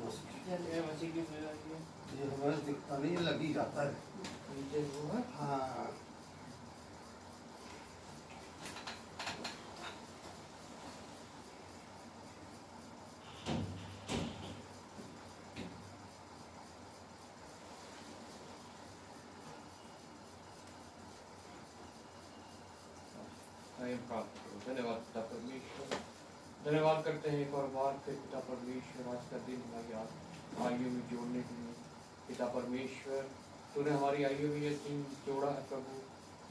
जय मसीह की जय। ये हमें दिखता नहीं, लग ही जाता है। नीचे वो है। हाँ धन्यवाद पिता परमेश्वर, धन्यवाद करते हैं एक और बार फिर पिता परमेश्वर आज का दिन हमारी आयु में जोड़ने के लिए। पिता परमेश्वर तूने हमारी आयु में यह दिन जोड़ा है प्रभु,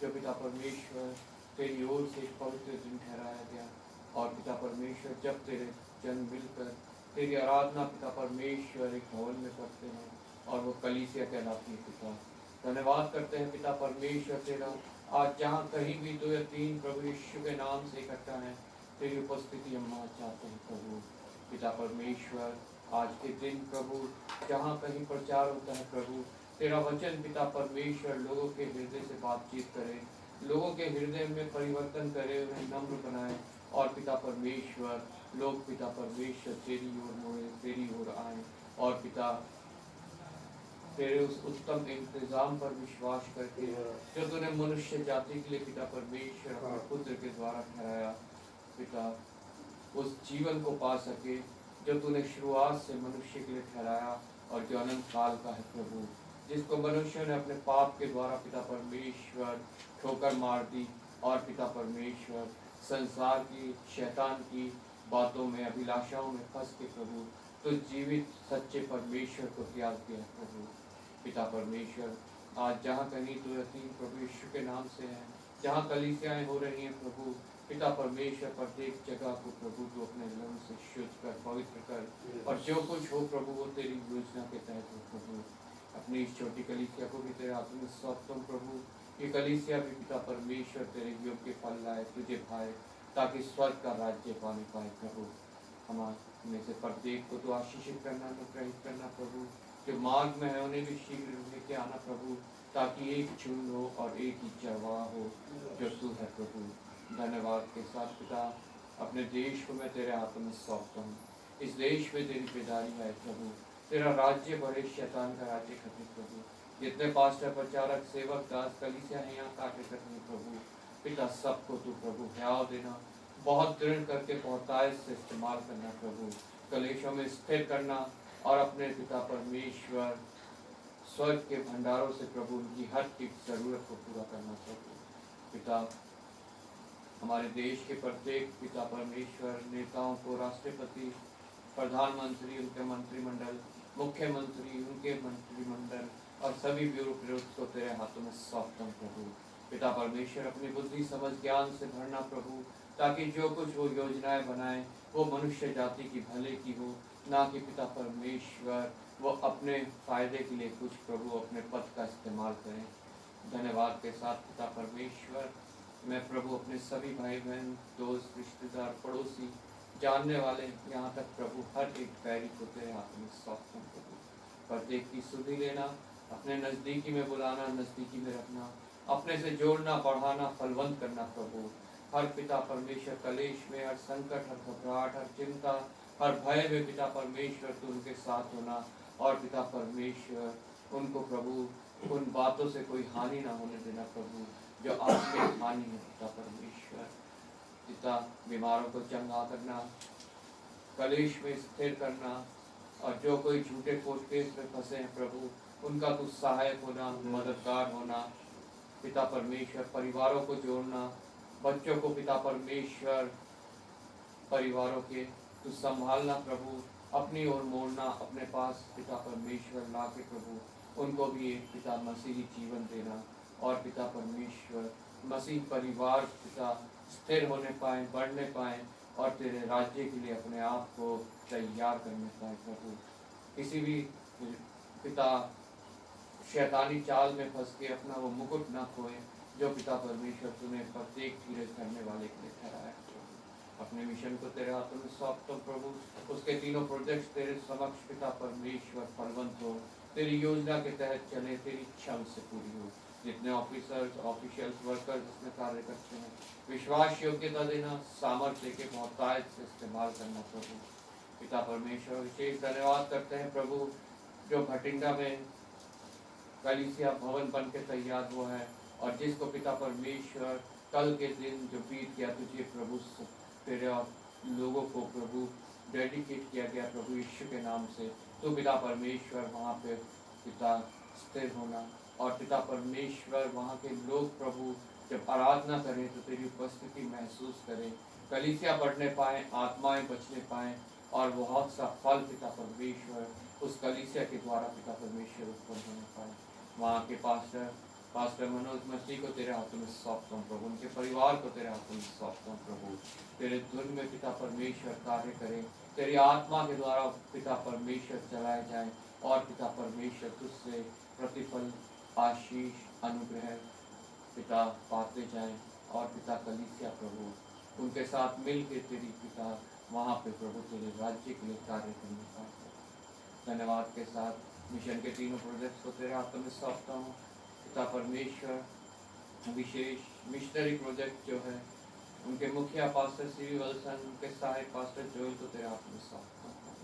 जो पिता परमेश्वर तेरी ओर से एक पवित्र दिन ठहराया गया। और पिता परमेश्वर जब तेरे जन मिलकर तेरी आराधना पिता परमेश्वर एक भवन में करते हैं और वो कलीसिया कहलाती है पिता। धन्यवाद करते हैं पिता परमेश्वर तेरा, आज जहाँ कहीं भी 2 या 3 प्रभु यीशु के नाम से इकट्ठा है तेरी उपस्थिति हम वहाँ चाहते हैं प्रभु। पिता परमेश्वर आज के दिन प्रभु जहाँ कहीं प्रचार होता है प्रभु, तेरा वचन पिता परमेश्वर लोगों के हृदय से बातचीत करे, लोगों के हृदय में परिवर्तन करे, उन्हें नम्र बनाए। और पिता परमेश्वर लोग पिता परमेश्वर तेरी ओर मुड़े, तेरी ओर आए और पिता तेरे उस उत्तम इंतजाम पर विश्वास करके जो तूने मनुष्य जाति के लिए पिता परमेश्वर अपने पुत्र के द्वारा ठहराया पिता, उस जीवन को पा सके जो तूने शुरुआत से मनुष्य के लिए ठहराया और जो अनंत काल का है प्रभु, जिसको मनुष्य ने अपने पाप के द्वारा पिता परमेश्वर ठोकर मार दी और पिता परमेश्वर संसार की शैतान की बातों में अभिलाषाओं में फंस के प्रभु तो जीवित सच्चे परमेश्वर को त्याग दिया प्रभु। पिता परमेश्वर आज जहाँ कहीं 2 या 3 प्रभु यीशु के नाम से हैं, जहाँ कलीसियाएं हो रही हैं प्रभु, पिता परमेश्वर प्रत्येक जगह को प्रभु तो अपने लहू से शुद्ध कर, पवित्र कर, और जो कुछ हो प्रभु वो तेरी योजना के तहत हो प्रभु। अपनी इस छोटी कलीसिया को भी तेरे हाथों में सौंपता हूं प्रभु। ये कलीसिया भी पिता परमेश्वर तेरे योग्य फल लाए, तुझे भाए, ताकि स्वर्ग का राज्य पाने पाए प्रभु। हमारे से प्रत्येक को तो आशीषित करना, अनुग्रहित करना प्रभु। जो मार्ग में है उन्हें भी शीघ्र लेके आना प्रभु, ताकि एक झुंड हो और एक ही चरवाहा हो जो तू है प्रभु। धन्यवाद के साथ पिता अपने देश को मैं तेरे हाथों में सौंपता हूँ। इस देश में तेरी बेदारी है प्रभु, तेरा राज्य बढ़े, शैतान का राज्य खत्म प्रभु। जितने पास्टर, प्रचारक, सेवक, दास, कलीसिया है यहाँ कार्य करने प्रभु, पिता सबको तू प्रभु ह्याव देना, बहुत दृढ़ करके बहुतायत से इस्तेमाल करना प्रभु, कलेशों में स्थिर करना और अपने पिता परमेश्वर स्वर्ग के भंडारों से प्रभु उनकी हर एक जरूरत को पूरा करना प्रभु। पिता हमारे देश के प्रत्येक पिता परमेश्वर नेताओं को, राष्ट्रपति, प्रधानमंत्री, उनके मंत्रिमंडल, मुख्यमंत्री, उनके मंत्रिमंडल और सभी ब्यूरोक्रेट्स को तेरे हाथों में सौंपता हूं प्रभु। पिता परमेश्वर अपनी बुद्धि, समझ, ज्ञान से भरना प्रभु, ताकि जो कुछ वो योजनाएं बनाए वो मनुष्य जाति की भले की हो, ना कि पिता परमेश्वर वो अपने फायदे के लिए कुछ प्रभु अपने पद का इस्तेमाल करें। धन्यवाद के साथ पिता परमेश्वर मैं प्रभु अपने सभी भाई बहन, दोस्त, रिश्तेदार, पड़ोसी, जानने वाले, यहाँ तक प्रभु हर एक पैरी को तेरे हाथ में सौंपता हूं प्रभु। प्रत्येक की सुधि लेना, अपने नज़दीकी में बुलाना, नज़दीकी में रखना, अपने से जोड़ना, बढ़ाना, फलवंत करना प्रभु। हर पिता परमेश्वर कलेश में, हर संकट, हर घबराहट, हर चिंता, हर भय में पिता परमेश्वर तू उनके साथ होना और पिता परमेश्वर उनको प्रभु उन बातों से कोई हानि ना होने देना प्रभु जो आपके हानि है पिता परमेश्वर। पिता बीमारों को चंगा करना, कलेश में स्थिर करना, और जो कोई झूठे कोर्ट केस में फंसे हैं प्रभु उनका तू सहायक होना, मददगार होना पिता परमेश्वर। परिवारों को जोड़ना, बच्चों को पिता परमेश्वर परिवारों के तू संभालना प्रभु, अपनी ओर मोड़ना, अपने पास पिता परमेश्वर ला के प्रभु उनको भी एक पिता मसीही जीवन देना और पिता परमेश्वर मसीह परिवार पिता स्थिर होने पाए, बढ़ने पाए और तेरे राज्य के लिए अपने आप को तैयार करने पाए प्रभु। किसी भी पिता शैतानी चाल में फंस के अपना वो मुकुट ना खोए जो पिता परमेश्वर तूने प्रत्येक धीरज करने वाले के लिए ठहराया प्रभु। अपने मिशन को तेरे हाथों में सौंपता हूं प्रभु, उसके तीनों प्रोजेक्ट्स तेरे समक्ष पिता परमेश्वर फलवंत हो, तेरी योजना के तहत चले, तेरी इच्छा उससे पूरी हो। जितने ऑफिसर्स, ऑफिशियल्स, वर्कर्स इसमें कार्य करते हैं, विश्वास योग्यता देना, सामर्थ्य के बहुतायत से इस्तेमाल करना प्रभु। पिता परमेश्वर विशेष धन्यवाद करते हैं प्रभु, जो भटिंडा में कलीसिया भवन बन के तैयार हुआ है और जिसको पिता परमेश्वर कल के दिन जो बीत गया तुझे प्रभु तेरे लोगों को प्रभु डेडिकेट किया गया प्रभु यीशु के नाम से। तो पिता परमेश्वर वहाँ पे पिता स्थिर होना और पिता परमेश्वर वहाँ के लोग प्रभु जब आराधना करें तो तेरी उपस्थिति महसूस करें, कलीसिया बढ़ने पाए, आत्माएं बचने पाए और बहुत सा फल पिता परमेश्वर उस कलीसिया के द्वारा पिता परमेश्वर उत्पन्न होने पाए। वहाँ के पास्टर मनोज मसीह को तेरे हाथों में सौंपता हूँ प्रभु, उनके परिवार को तेरे हाथों में सौंपता हूँ प्रभु। तेरे धुन में पिता परमेश्वर कार्य करें, तेरी आत्मा के द्वारा पिता परमेश्वर चलाए जाएं और पिता परमेश्वर तुझसे प्रतिफल आशीष अनुग्रह पिता पाते जाएं और पिता कलीसिया प्रभु उनके साथ मिल के तेरी पिता वहाँ पे प्रभु तेरे राज्य के लिए कार्य करने पाते। धन्यवाद के साथ मिशन के तीनों प्रोजेक्ट्स को तेरे हाथों में सौंपता हूँ पिता परमेश्वर। विशेष मिशनरी प्रोजेक्ट जो है उनके मुखिया पास्टर सी वल्सन, उनके सहायक पास्टर जोएल को तेरे हाथ में सौंपता हूँ।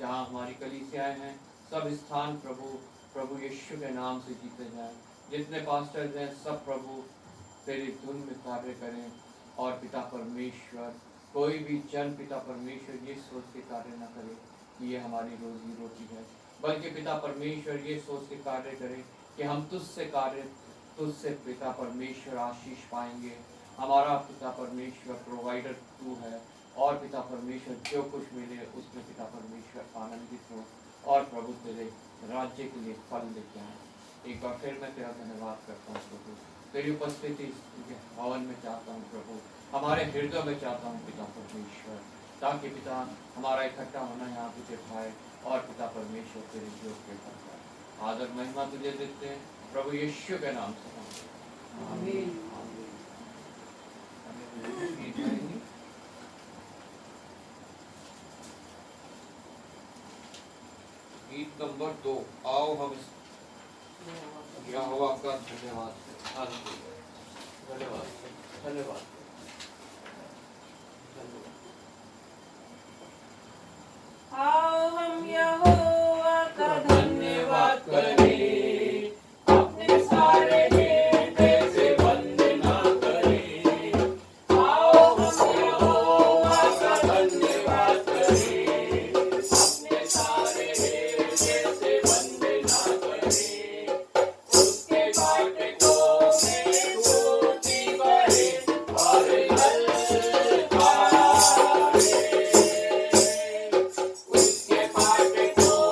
जहाँ हमारी कलीसियाएँ हैं सब स्थान प्रभु यीशु के नाम से जीते जाएं। जितने पास्टर्स हैं सब प्रभु तेरी धुन में कार्य करें और पिता परमेश्वर कोई भी जन पिता परमेश्वर ये सोच के कार्य न करे कि ये हमारी रोजी रोटी है, बल्कि पिता परमेश्वर ये सोच के कार्य करे कि हम तुझसे पिता परमेश्वर आशीष पाएंगे। हमारा पिता परमेश्वर प्रोवाइडर तू है और पिता परमेश्वर जो कुछ मिले उसमें पिता परमेश्वर आनंदित हो और प्रभु तेरे राज्य के लिए फल लेके आए। एक बार फिर मैं तेरा धन्यवाद करता हूँ प्रभु, तेरी उपस्थिति भवन में चाहता हूँ प्रभु, हमारे हृदय में चाहता हूँ पिता परमेश्वर, ताकि पिता हमारा इकट्ठा होना यहाँ तुझे पाए और पिता परमेश्वर तेरे योग के पाए। आदर महिमा तुझे देते हैं प्रभु यीशु के नाम से। आमीन। गीत नंबर 2, आओ हम यहोवा का धन्यवाद करें। धन्यवाद धन्यवाद। आओ हम यहोवा का धन्यवाद करें, अपने सारे हृदय से वंदना करें। आओ हम यहोवा का धन्यवाद करें, अपने सारे हृदय से वंदना करें। उसके फाटकों में स्तुति करें और ललकारें। उसके फाटकों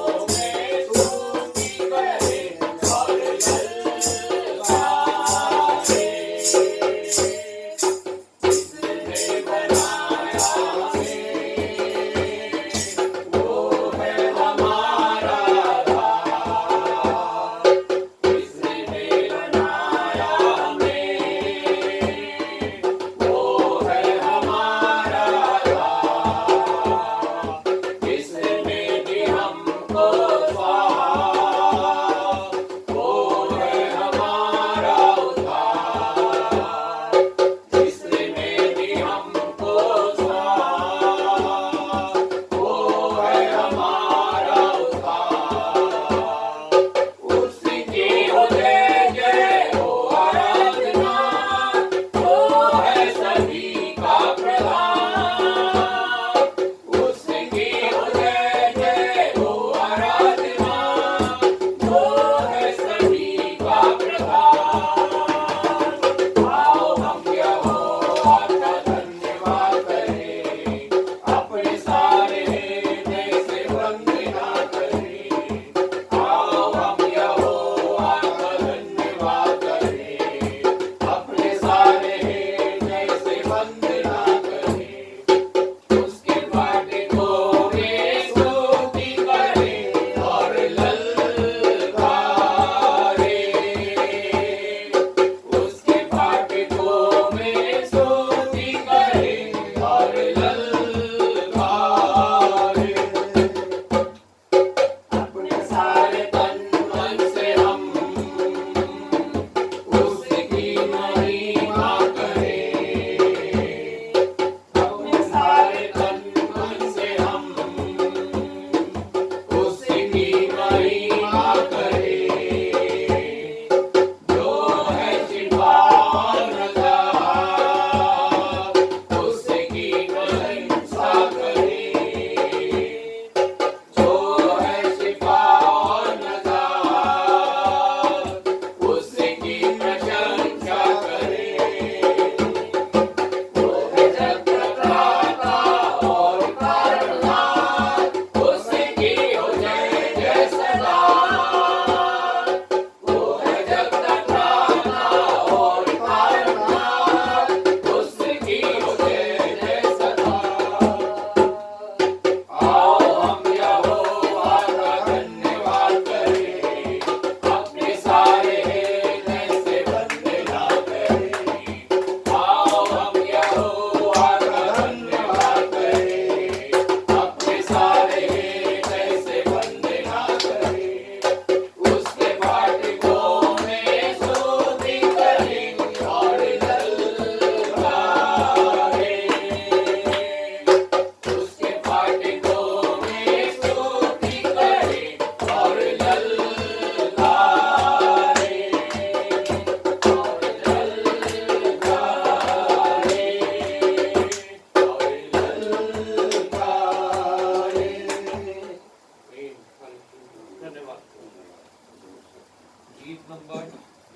गीत नंबर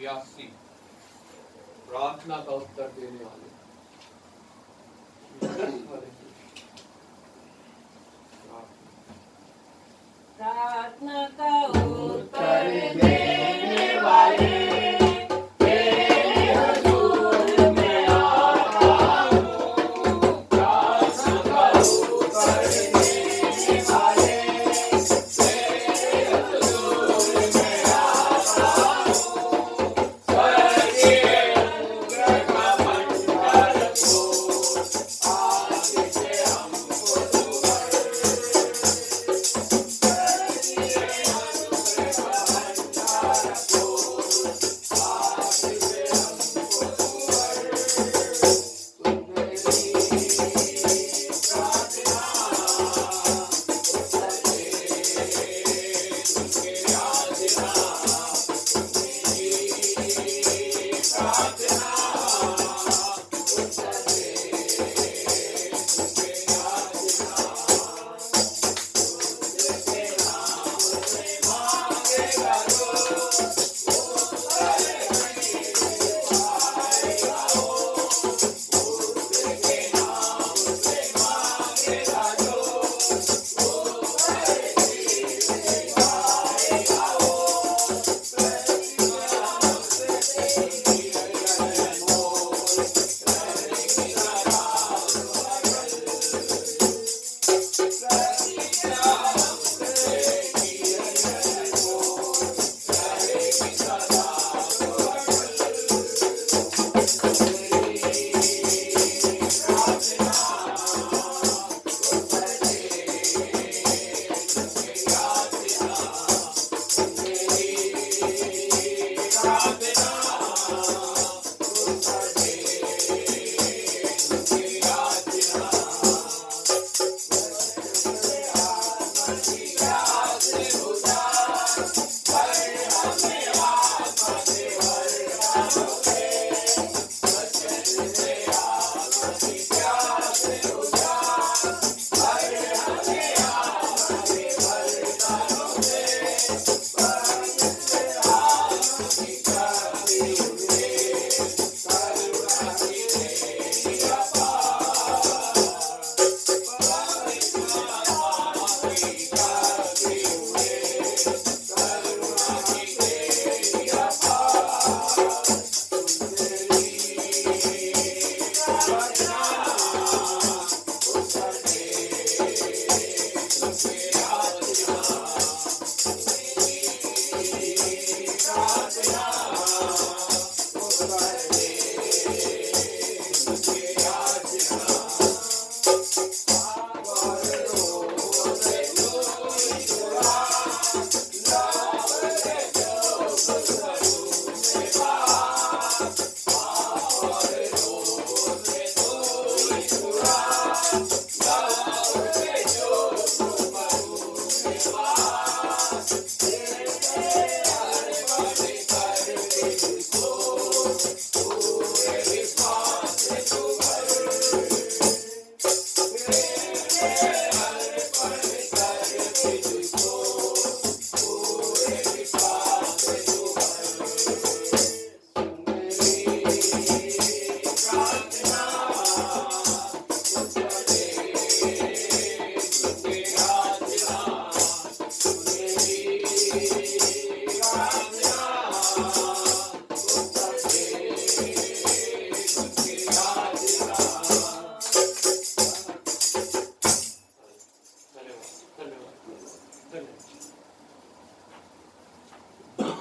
82 प्रार्थना का उत्तर देने वाले। प्रार्थना का उत्तर देने वाले तेरे हुजूर में आता हूँ। प्रार्थना का उत्तर देने वाले तेरे हुजूर में आता हूँ। स्वर्गीय अनुग्रह का भंडार खोल, आज से हमको तू भर।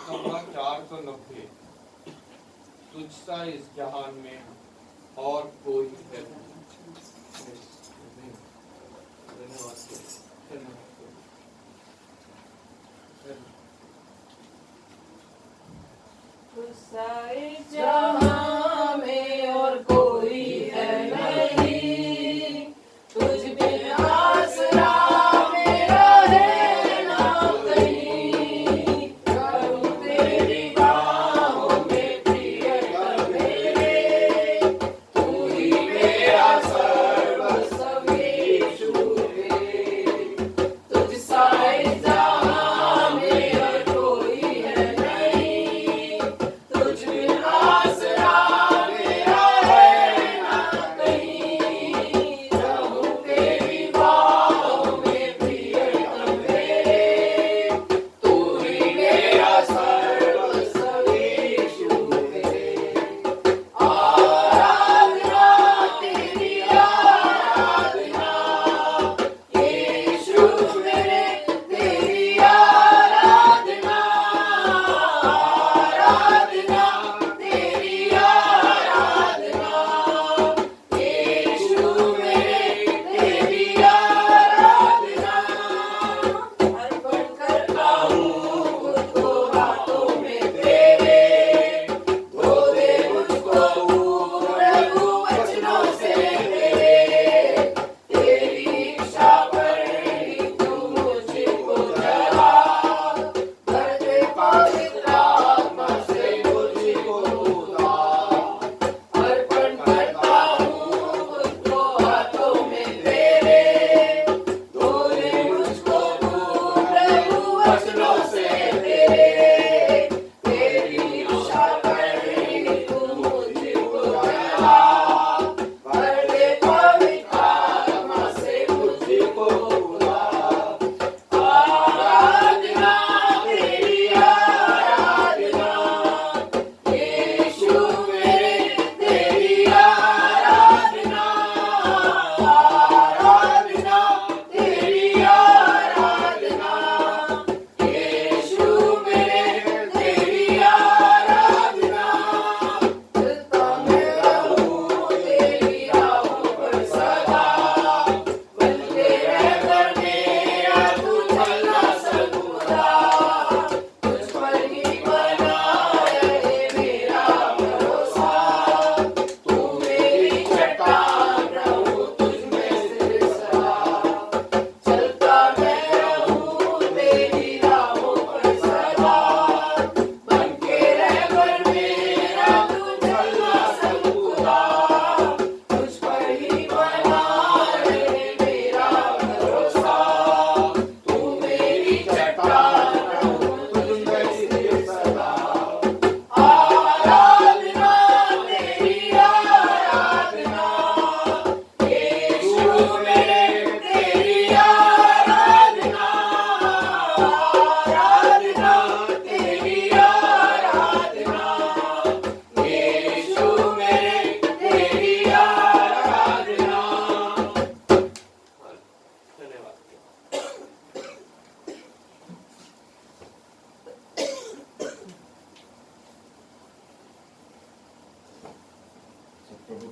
नंबर 490 तुझसा इस जहान में और कोई है नहीं। धन्यवाद। जहाँ में और कोई है नहीं, तुझ बिन आसरा मेरा है ना कहीं। करूँ तेरी बाहों में प्रिय मेरे, तू ही मेरा सर्वस्व यीशु है। तुझ सा इस जहाँ में और कोई है नहीं,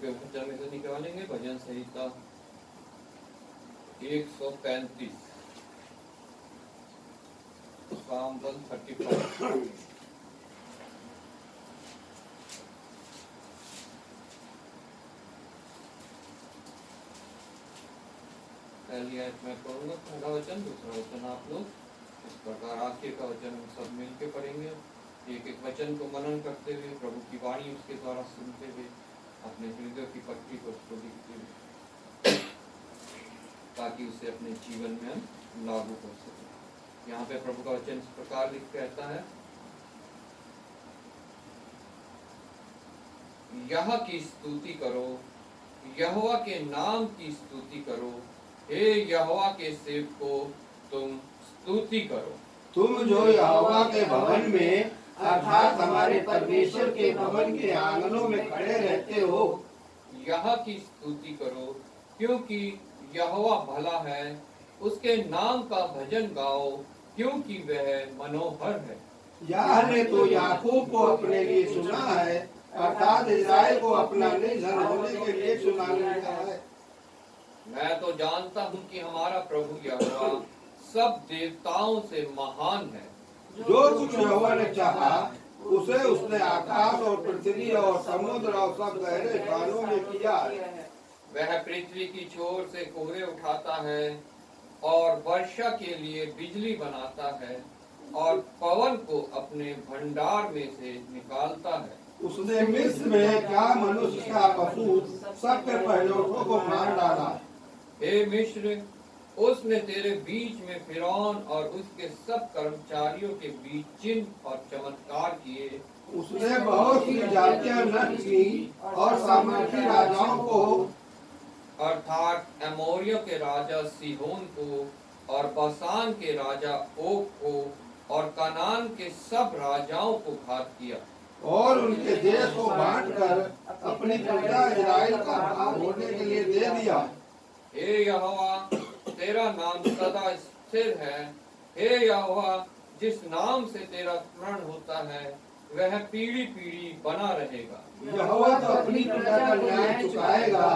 के वचन में से निकालेंगे भजन संहिता 135 Psalm 135। पहली आयत में पढ़ूंगा पहला वचन, दूसरा वचन आप लोग इस प्रकार आखिर का वचन हम सब मिल के पढ़ेंगे। एक एक वचन को मनन करते हुए, प्रभु की वाणी उसके द्वारा सुनते हुए, अपने हृदय की पट्टी को उसको लिखते हुए, ताकि उसे अपने जीवन में हम लागू कर सकें। यहाँ पे प्रभु का वचन इस प्रकार लिख कहता है, यह की स्तुति करो, यहोवा के नाम की स्तुति करो, हे यहोवा के सेवको तुम स्तुति करो। तुम जो यहोवा के भवन में अर्थात हमारे परमेश्वर के भवन के आंगनों में खड़े रहते हो, यह की स्तुति करो, क्योंकि यहोवा भला है, उसके नाम का भजन गाओ, क्योंकि वह मनोहर है। याह ने तो याकूब को अपने लिए चुना है, अर्थात इस्राएल को अपना निर्जन होने के लिए चुना लिया है। मैं तो जानता हूँ कि हमारा प्रभु यहोवा सब देवताओं से महान है। जो कुछ यहोवा ने चाहा उसे उसने आकाश और पृथ्वी और समुद्र और सब गहरे स्थानों में किया है। वह पृथ्वी की छोर से कोहरे उठाता है और वर्षा के लिए बिजली बनाता है और पवन को अपने भंडार में से निकालता है। उसने मिस्र में क्या मनुष्य का पशु सबके पहलौठों को मार डाला। हे मिस्र, उसने तेरे बीच में फिरौन और उसके सब कर्मचारियों के बीच चिन्ह और चमत्कार किए। उसने बहुत सी जातियां नष्ट की और सामर्थी राजाओं को अर्थात एमोरियों के राजा सीहोन को और बसान के राजा ओग को और कनान के सब राजाओं को घात किया और उनके देश को बांटकर अपनी प्रजा इस्राएल का भाग होने के लिए दे दिया। हे यहोवा, तेरा नाम सदा स्थिर है। हे यहोवा, जिस नाम से तेरा स्मरण होता है वह पीढ़ी पीढ़ी बना रहेगा। यहोवा तो अपनी प्रजा का न्याय चुकाएगा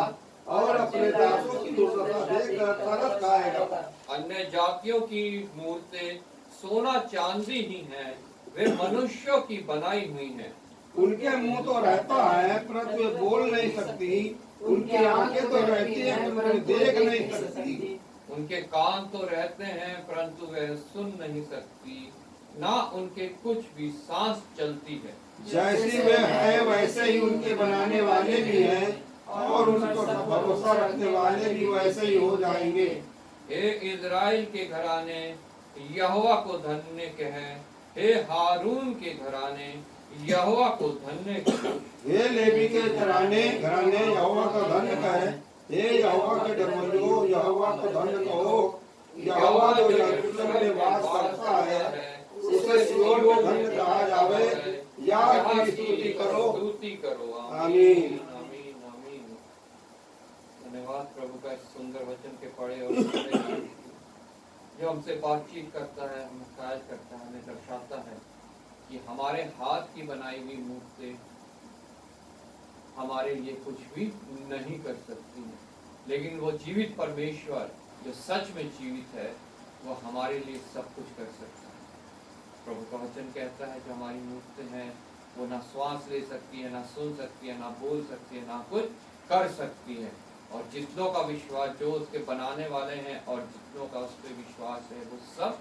और अपने दासों की दुर्दशा देखकर तरस खाएगा। अन्य जातियों की मूर्तें सोना चांदी ही हैं, वे मनुष्यों की बनाई हुई हैं। उनके मुंह तो रहता है परंतु वे बोल नहीं सकती, उनकी आंखें तो रहती हैं परंतु देख नहीं सकती, उनके कान तो रहते हैं परंतु वह सुन नहीं सकती, ना उनके कुछ भी सांस चलती है। जैसी वे है वैसे ही उनके बनाने वाले भी हैं और उनको भरोसा रखने वाले भी वैसे ही हो जाएंगे। हे इज़राइल के घराने, यहोवा को धन्य कह। हे हारून के घराने, यहोवा को धन्य कह। हे लेवी के घराने यहोवा को धन्य कहे। हे यहोवा के डरवैयों, यहोवा को धन्य कहो। यहोवा जो यरूशलेम में वास करता है उसे सिय्योन में धन्य कहा जावे। याह की स्तुति करो। आमीन। धन्यवाद प्रभु का इस सुंदर वचन के पढ़े और सुनने जो हमसे बातचीत करता है, हमें कायल करता है, हमें दर्शाता है कि हमारे हाथ की बनाई हुई मूर्तें हमारे लिए कुछ भी नहीं कर सकती हैं, लेकिन वो जीवित परमेश्वर जो सच में जीवित है वो हमारे लिए सब कुछ कर सकता है। प्रभु का वचन कहता है जो हमारी मूर्तें हैं वो ना श्वास ले सकती है, ना सुन सकती है, ना बोल सकती है, ना कुछ कर सकती है, और जितनों का विश्वास जो उसके बनाने वाले हैं और जितनों का उस पर विश्वास है वो सब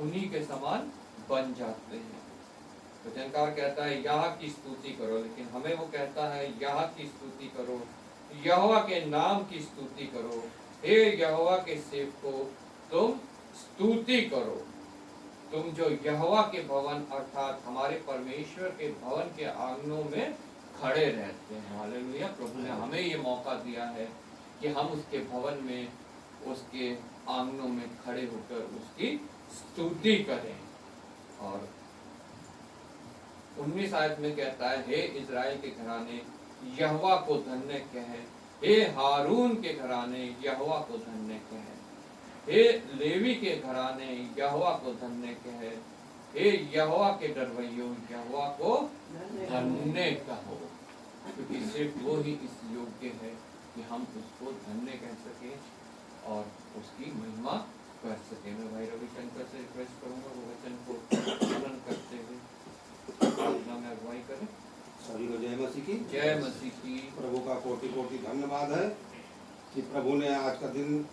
उन्हीं के समान बन जाते हैं। वचनकार कहता है यह की स्तुति करो, लेकिन हमें वो कहता है यह की स्तुति करो, यहोवा के नाम की स्तुति करो। हे यहोवा के सेवको तुम स्तुति करो। तुम जो यहोवा के भवन अर्थात हमारे परमेश्वर के भवन के आंगनों में खड़े रहते हैं। हालेलुया। प्रभु ने हमें ये मौका दिया है कि हम उसके भवन में, उसके आंगनों में खड़े होकर उसकी स्तुति करें। और 19 आयत में कहता है हे इज़राइल के घराने, यहोवा को धन्य कहे। हे हारून के घराने, यहोवा को धन्य कहे। हे लेवी के घराने, यहोवा को धन्य कहे। हे यहोवा के डरवैयों, यहोवा को धन्य कहो। क्योंकि सिर्फ वो ही इस योग्य है कि हम उसको धन्य कह सकें और उसकी महिमा कर सकें। मैं भाई रविशंकर से रिक्वेस्ट करूँगा वो वचन को पालन करते हुए प्रार्थना में अगुवाई करें। सभी को जय मसीह की। जय मसीह की। प्रभु का कोटि कोटि धन्यवाद है कि प्रभु ने आज का दिन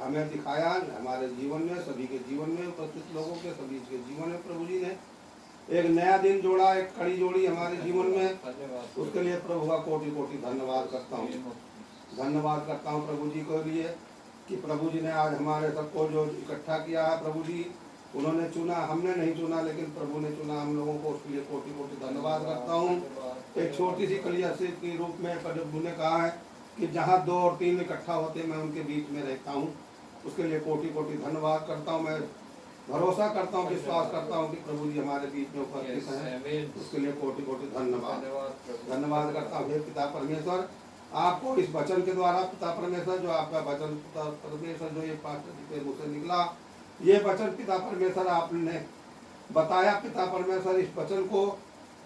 हमें दिखाया, हमारे जीवन में, सभी के जीवन में, उपस्थित लोगों के सभी के जीवन में प्रभु जी ने एक नया दिन जोड़ा, एक कड़ी जोड़ी हमारे जीवन में। उसके लिए प्रभु का कोटि कोटि धन्यवाद करता हूँ। धन्यवाद करता हूँ प्रभु जी के लिए कि प्रभु जी ने आज हमारे सबको जो इकट्ठा किया है, प्रभु जी उन्होंने चुना, हमने नहीं चुना लेकिन प्रभु ने चुना हम लोगों को। उसके लिए कोटि कोटि धन्यवाद करता हूँ। एक छोटी सी कलियासी के रूप में प्रभु ने कहा है कि जहाँ 2 और 3 इकट्ठा होते मैं उनके बीच में रहता हूँ। उसके लिए कोटि कोटि धन्यवाद करता हूँ। मैं भरोसा करता हूँ, विश्वास करता हूँ कि प्रभु जी हमारे बीच में उपस्थित हैं। उसके लिए कोटि कोटि धन्यवाद धन्यवाद करता हूँ। हे पिता परमेश्वर, आपको इस वचन के द्वारा पिता परमेश्वर, जो आपका वचन पिता परमेश्वर जो ये पास्टर जी के मुँह से निकला, ये वचन पिता परमेश्वर आपने बताया पिता परमेश्वर, इस वचन को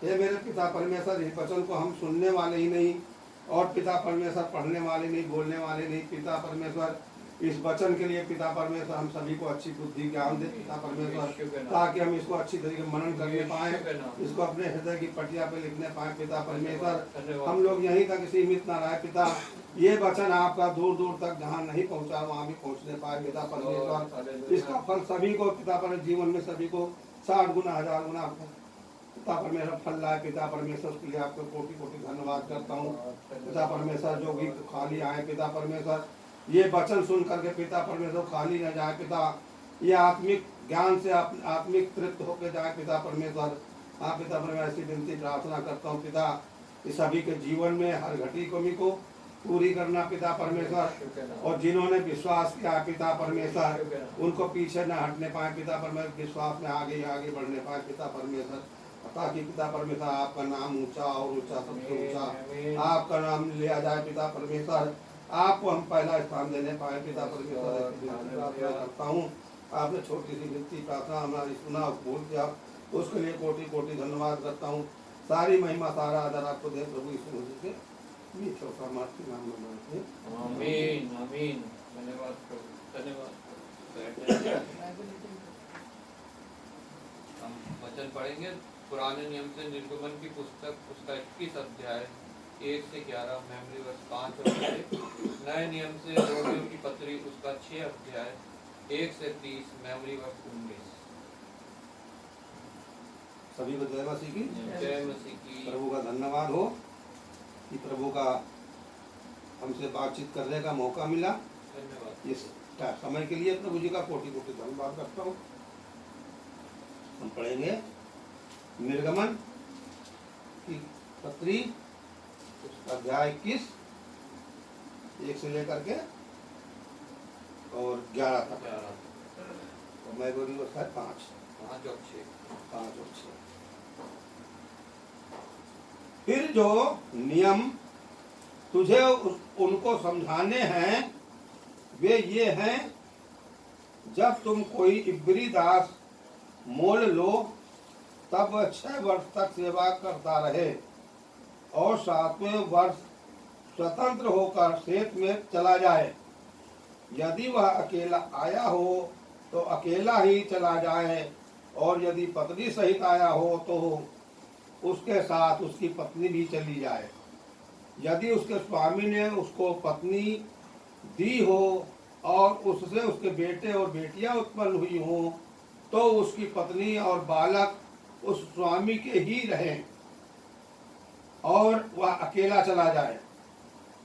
हे मेरे पिता परमेश्वर, इस वचन को हम सुनने वाले ही नहीं और पिता परमेश्वर पढ़ने वाले नहीं, बोलने वाले नहीं। पिता परमेश्वर इस वचन के लिए पिता परमेश्वर हम सभी को अच्छी बुद्धि ज्ञान दे पिता परमेश्वर, ताकि हम इसको अच्छी तरीके मनन करने पाए, इसको अपने हृदय की पटिया पे लिखने पाए पिता परमेश्वर। हम लोग यहीं तक सीमित ना रहे पिता, ये वचन आपका दूर दूर तक जहाँ नहीं पहुँचा वहाँ भी पहुँचने पाए पिता परमेश्वर। इसका फल सभी को पिता परमेश्वर जीवन में सभी को 60 गुना 1000 गुना पिता परमेश्वर फल लाए पिता परमेश्वर। उसके लिए आपको कोटि कोटि धन्यवाद करता हूँ पिता परमेश्वर। जो भी खाली आए पिता परमेश्वर, ये वचन सुन करके पिता परमेश्वर खाली न जाए पिता, ये आत्मिक ज्ञान से आत्मिक तृप्त होकर जाए पिता परमेश्वर। हाँ पिता परमेश्वर, ऐसी विनती प्रार्थना करता हूँ पिता, इस सभी के जीवन में हर घटी कमी को पूरी करना पिता परमेश्वर। और जिन्होंने विश्वास किया पिता परमेश्वर, उनको पीछे न हटने पाए पिता परमेश्वर, विश्वास में आगे आगे बढ़ने पाए पिता परमेश्वर, ताकि पिता परमेश्वर आपका नाम ऊंचा और ऊंचा सबसे ऊंचा आपका नाम लिया जाए पिता परमेश्वर। आपको हम पहला स्थान देने पाए पिता परमेश्वर। प्रार्थना करता हूँ, आपने छोटी सी विनती प्रार्थना हमारी सुना भूल किया, उसके लिए कोटि कोटि धन्यवाद करता हूँ। सारी महिमा सारा आदर आपको दे प्रभु यीशु मसीह के मीठे और सामर्थ्य नाम में मांगते हैं। आमीन आमीन। धन्यवाद प्रभु, धन्यवाद। हम वचन पढ़ेंगे पुराने नियम से निर्गमन की पुस्तक, उसका 21 अध्याय 1 से 11 मेमोरी वर्स 5 और 6। नए नियम से रोमियो की पत्री, उसका 6 अध्याय 1 से 30 मेमोरी वर्स 19। सभी को जय मसीह की। जय मसीह की। प्रभु का धन्यवाद हो कि प्रभु का हमसे बातचीत करने का मौका मिला। धन्यवाद इस समय के लिए प्रभु जी का कोटि कोटि धन्यवाद करता हूँ। हम पढ़ेंगे निर्गमन की पत्री, अध्याय 21 1 से लेकर के और 11 तक। और मैं गोरी वर्ष है 5 और 6। फिर जो नियम तुझे उनको समझाने हैं वे ये हैं, जब तुम कोई इब्री दास मोल लो तब वह 6 वर्ष तक सेवा करता रहे और 7वें वर्ष स्वतंत्र होकर खेत में चला जाए। यदि वह अकेला आया हो तो अकेला ही चला जाए, और यदि पत्नी सहित आया हो तो उसके साथ उसकी पत्नी भी चली जाए। यदि उसके स्वामी ने उसको पत्नी दी हो और उससे उसके बेटे और बेटियां उत्पन्न हुई हों तो उसकी पत्नी और बालक उस स्वामी के ही रहें और वह अकेला चला जाए।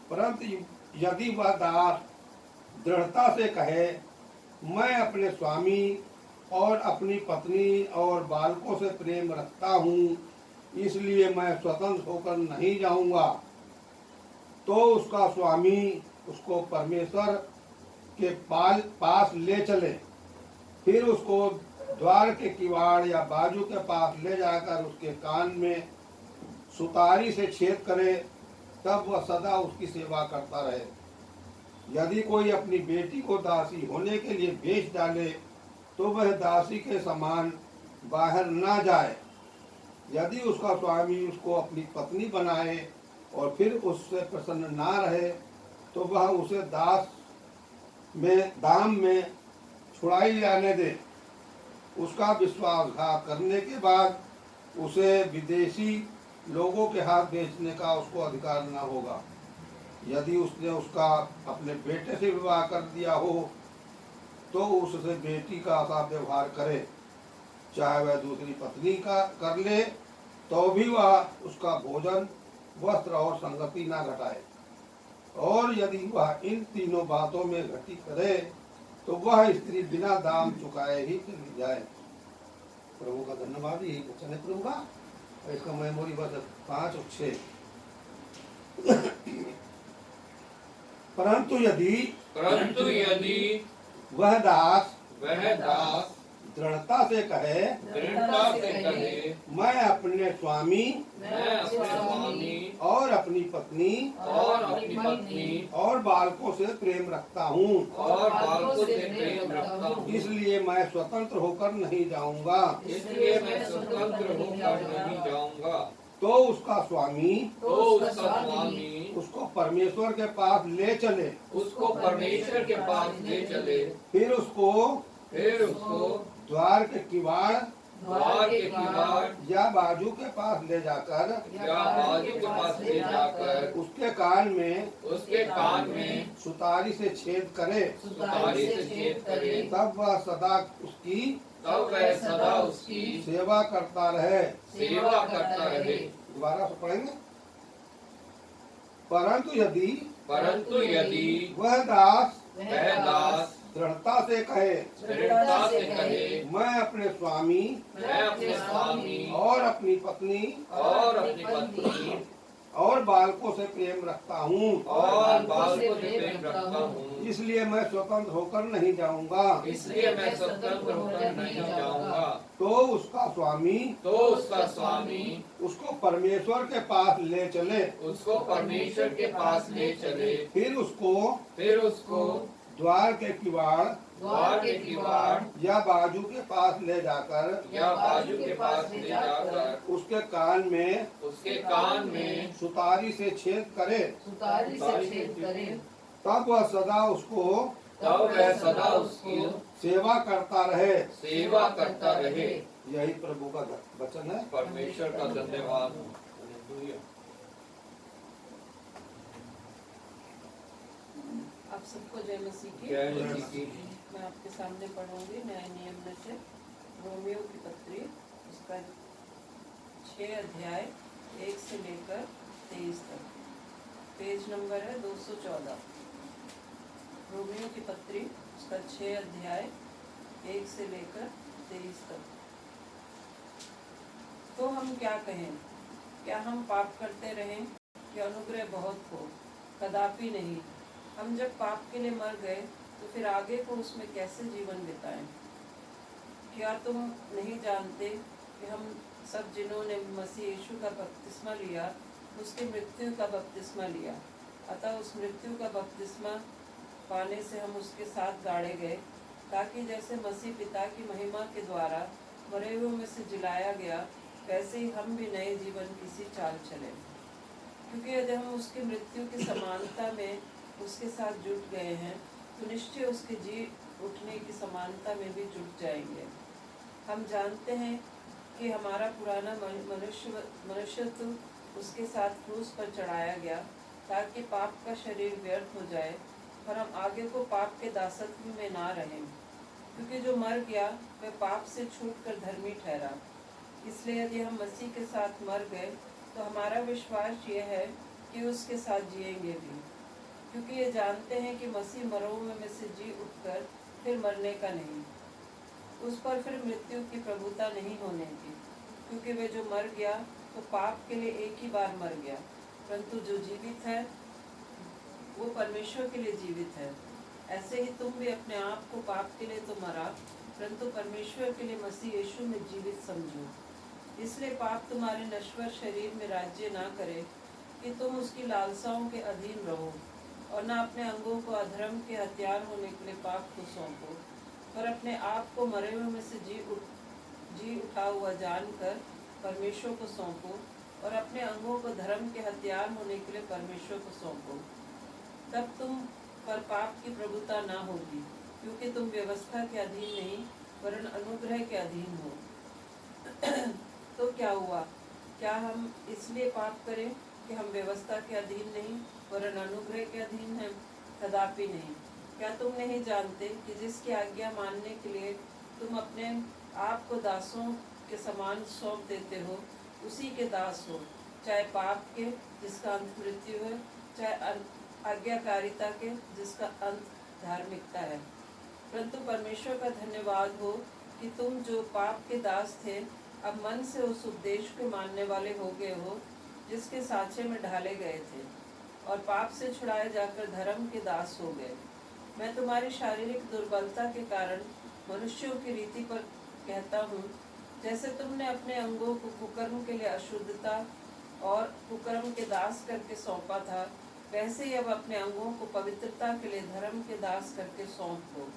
परंतु यदि वह दास दृढ़ता से कहे, मैं अपने स्वामी और अपनी पत्नी और बालकों से प्रेम रखता हूँ, इसलिए मैं स्वतंत्र होकर नहीं जाऊंगा, तो उसका स्वामी उसको परमेश्वर के पास ले चले। फिर उसको द्वार के किवाड़ या बाजू के पास ले जाकर उसके कान में सुतारी से छेद करे, तब वह सदा उसकी सेवा करता रहे। यदि कोई अपनी बेटी को दासी होने के लिए बेच डाले तो वह दासी के समान बाहर ना जाए। यदि उसका स्वामी उसको अपनी पत्नी बनाए और फिर उससे प्रसन्न ना रहे तो वह उसे दाम में छुड़ाई जाने दे। उसका विश्वासघात करने के बाद उसे विदेशी लोगों के हाथ बेचने का उसको अधिकार न होगा। यदि उसने उसका अपने बेटे से विवाह कर दिया हो तो उससे बेटी का सा व्यवहार करे, चाहे वह दूसरी पत्नी का कर ले तो भी वह उसका भोजन, वस्त्र और संगति ना घटाए। और यदि वह इन तीनों बातों में घटी करे तो वह स्त्री बिना दाम चुकाए ही चली जाए। प्रभु का धन्यवाद। यही वचन है प्रभु का। और इसका मेमोरी बस 5 और 6। परंतु यदि वह दास दृढ़ता से कहे, मैं अपने स्वामी और अपनी पत्नी और बालकों से प्रेम रखता हूँ, इसलिए मैं स्वतंत्र होकर नहीं जाऊंगा, तो उसका स्वामी उसको परमेश्वर के पास ले चले, फिर उसको द्वार के किवाड़ या बाजू के पास ले जाकर उसके कान में सुतारी से छेद करे, तब वह सदा उसकी सेवा करता रहे। दोबारा से पढ़ेंगे। परंतु यदि वह दास दृढ़ता से कहे, मैं अपने स्वामी और अपनी पत्नी और बालकों से प्रेम रखता हूँ, इसलिए मैं स्वतंत्र होकर नहीं जाऊंगा, तो उसका स्वामी उसको परमेश्वर के पास ले चले, फिर उसको द्वार के किवाड़ या बाजू के पास ले जाकर उसके कान में सुतारी से छेद करे, तब वह सदा उसकी सेवा करता रहे। यही प्रभु का वचन है। परमेश्वर का धन्यवाद। आप सबको जय मसीह की। मैं आपके सामने पढ़ूंगी नए नियम में से रोमियो की पत्री, उसका 6 अध्याय 1 से लेकर 23 तक। पेज नंबर है 214। रोमियो की पत्री, उसका 6 अध्याय 1 से लेकर 23 तक। तो हम क्या कहें? क्या हम पाप करते रहें कि अनुग्रह बहुत हो? कदापि नहीं। हम जब पाप के लिए मर गए तो फिर आगे को उसमें कैसे जीवन बिताएं? क्या तुम नहीं जानते कि हम सब जिन्होंने मसीह यीशु का बपतिस्मा लिया उसकी मृत्यु का बपतिस्मा लिया, अतः उस मृत्यु का बपतिस्मा पाने से हम उसके साथ गाड़े गए, ताकि जैसे मसीह पिता की महिमा के द्वारा मरे हुए में से जिलाया गया, वैसे ही हम भी नए जीवन किसी चाल चले। क्योंकि यदि हम उसकी मृत्यु की समानता में उसके साथ जुट गए हैं तो निश्चय उसके जी उठने की समानता में भी जुट जाएंगे। हम जानते हैं कि हमारा पुराना मनुष्यत्व उसके साथ क्रूस पर चढ़ाया गया, ताकि पाप का शरीर व्यर्थ हो जाए और हम आगे को पाप के दासत्व में ना रहें। क्योंकि जो मर गया वह पाप से छूटकर धर्मी ठहरा। इसलिए यदि हम मसीह के साथ मर गए तो हमारा विश्वास यह है कि उसके साथ जिएंगे भी, क्योंकि ये जानते हैं कि मसीह मरों में से जी उठकर फिर मरने का नहीं, उस पर फिर मृत्यु की प्रभुता नहीं होने की। क्योंकि वे जो मर गया तो पाप के लिए एक ही बार मर गया, परंतु जो जीवित है वो परमेश्वर के लिए जीवित है। ऐसे ही तुम भी अपने आप को पाप के लिए तो मरा, परंतु परमेश्वर के लिए मसीह यीशु में जीवित समझो। इसलिए पाप तुम्हारे नश्वर शरीर में राज्य ना करे कि तुम उसकी लालसाओं के अधीन रहो, और न अपने अंगों को अधर्म के हथियार होने के लिए पाप को सौंपो, पर अपने आप को मरे हुए में से जी उठा हुआ जानकर परमेश्वर को सौंपो, और अपने अंगों को धर्म के हथियार होने के लिए परमेश्वर को सौंपो। तब तुम पर पाप की प्रभुता ना होगी, क्योंकि तुम व्यवस्था के अधीन नहीं वरन अनुग्रह के अधीन हो। तो क्या हुआ? क्या हम इसलिए पाप करें कि हम व्यवस्था के अधीन नहीं वरन अनुग्रह के अधीन हैं? कदापि नहीं। क्या तुम नहीं जानते कि जिसकी आज्ञा मानने के लिए तुम अपने आप को दासों के समान सौंप देते हो, उसी के दास हो, चाहे पाप के जिसका अंत मृत्यु है, चाहे आज्ञाकारिता के जिसका अंत धार्मिकता है। परंतु परमेश्वर का धन्यवाद हो कि तुम जो पाप के दास थे, अब मन से उस उपदेश को मानने वाले हो गए हो जिसके साँचे में ढाले गए थे, और पाप से छुड़ाए जाकर धर्म के दास हो गए। मैं तुम्हारी शारीरिक दुर्बलता के कारण मनुष्यों की रीति पर कहता हूँ, जैसे तुमने अपने अंगों को कुकर्म के लिए अशुद्धता और कुकर्म के दास करके सौंपा था, वैसे ही अब अपने अंगों को पवित्रता के लिए धर्म के दास करके सौंप दो।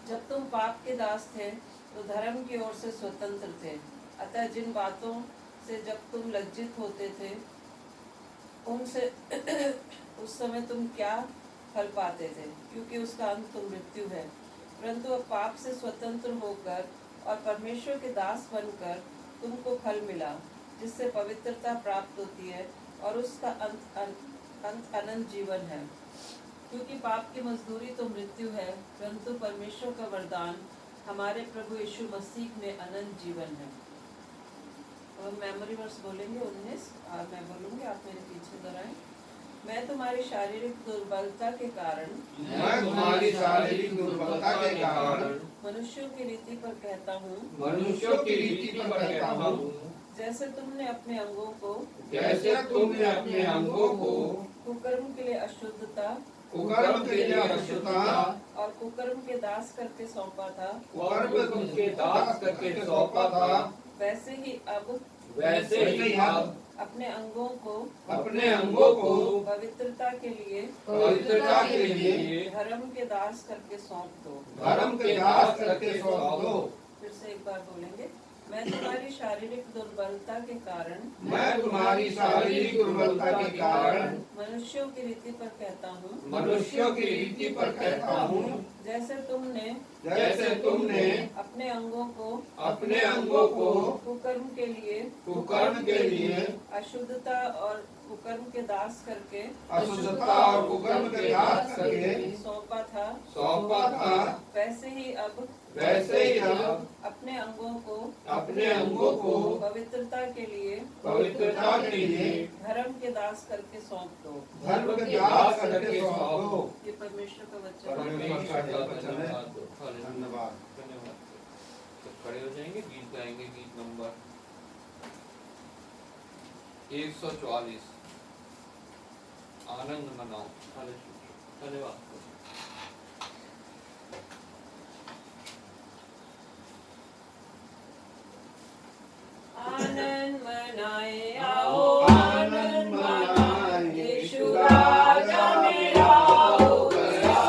जब तुम पाप के दास थे तो धर्म की ओर से स्वतंत्र थे। अतः जिन बातों से जब तुम लज्जित होते थे उनसे उस समय तुम क्या फल पाते थे, क्योंकि उसका अंत तो मृत्यु है। परंतु अब पाप से स्वतंत्र होकर और परमेश्वर के दास बनकर तुमको फल मिला, जिससे पवित्रता प्राप्त होती है और उसका अंत अनंत जीवन है। क्योंकि पाप की मजदूरी तो मृत्यु है, परंतु परमेश्वर का वरदान हमारे प्रभु यीशु मसीह में अनंत जीवन है। और मेमोरी वर्स बोलेंगे 19 और मैं बोलूँगी, आप मेरे पीछे दोहराएं। मैं तुम्हारी शारीरिक दुर्बलता के कारण मनुष्यों की रीति पर कहता हूँ, जैसे तुमने अपने अंगों को कुकर्म के लिए अशुद्धता और कुकर्म के दास करके सौंपा था, वैसे ही अब अपने अंगों को पवित्रता के लिए धर्म के दास करके सौंप दो। फिर से एक बार बोलेंगे। मैं तुम्हारी शारीरिक दुर्बलता के कारण मनुष्यों की रीति पर कहता हूँ, जैसे तुमने अपने अंगों को कुकर्म के लिए अशुद्धता और कुकर्म के दास करके सौंपा था, वैसे ही अब अपने अंगों को पवित्रता के लिए धर्म के दास करके सौंप दो। ये परमेश्वर का वचन है। धन्यवाद। तो खड़े हो जाएंगे, गीत गाएंगे, गीत नंबर 144 आनंद मनाओ। धन्यवाद। आनंद मनाए आओ, आनंद मनाए, यीशु राजा मेरा हो गया।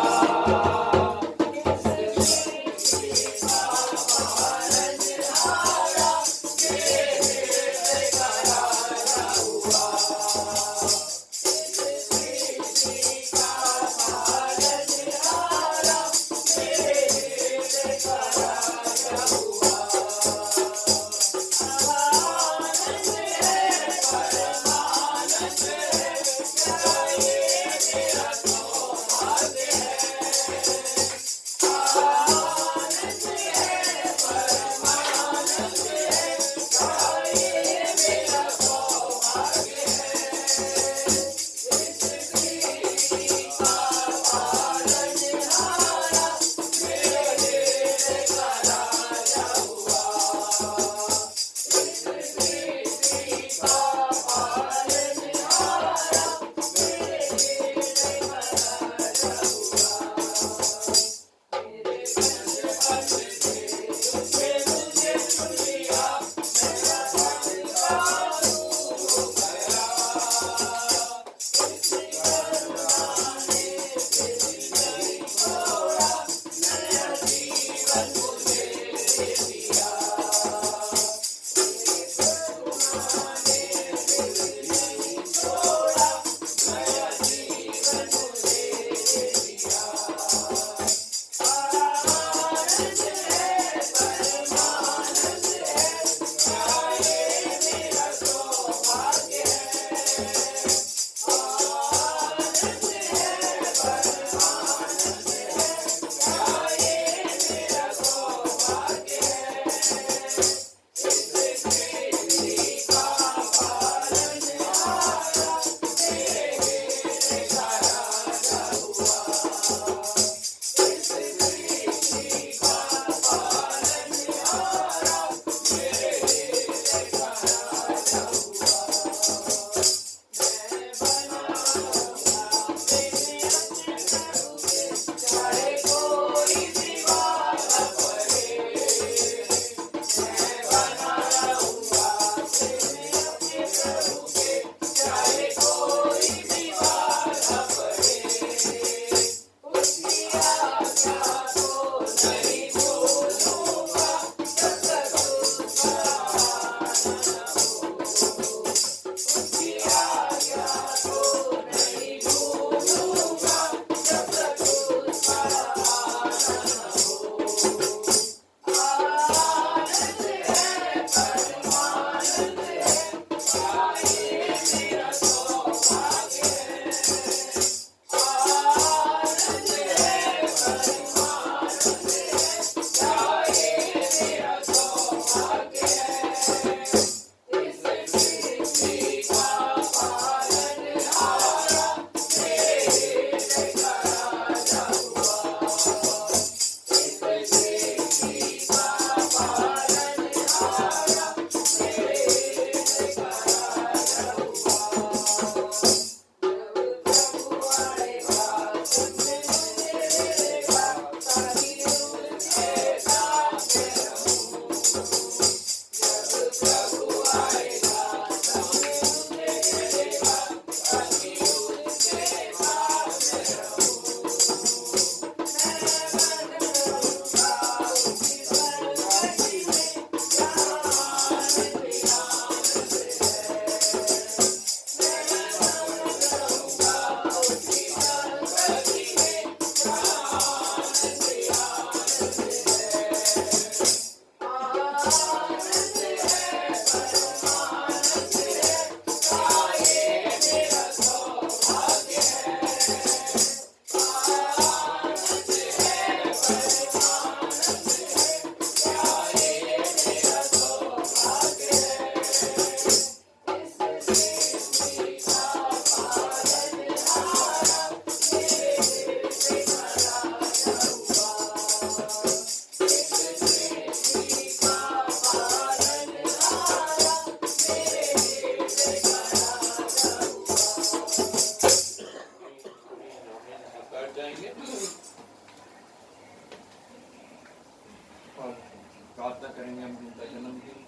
प्रार्थना करेंगे हम जिनका जन्मदिन,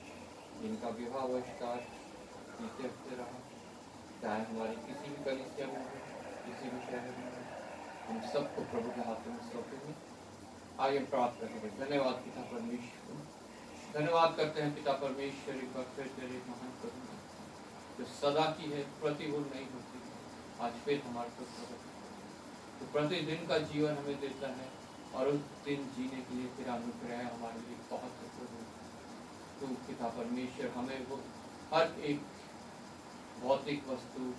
जिनका विवाह वर्षगांठ बीते हफ्ते रहा, चाहे हमारी किसी भी कलीसिया में हो, किसी भी शहर में हो, हम सबको प्रभु के हाथों में सौंपेंगे। आइए प्रार्थना करें। धन्यवाद पिता परमेश्वर, धन्यवाद करते हैं पिता परमेश्वर एक बार फिर तेरे महान करुणा जो सदा की है, प्रतिकूल नहीं होती, आज फिर हमारे को तो प्रतिदिन का जीवन हमें देता है और उस दिन जीने के लिए तेरा अनुग्रह हमारे लिए बहुत प्रभु। तू पिता परमेश्वर हमें वो हर एक भौतिक वस्तु,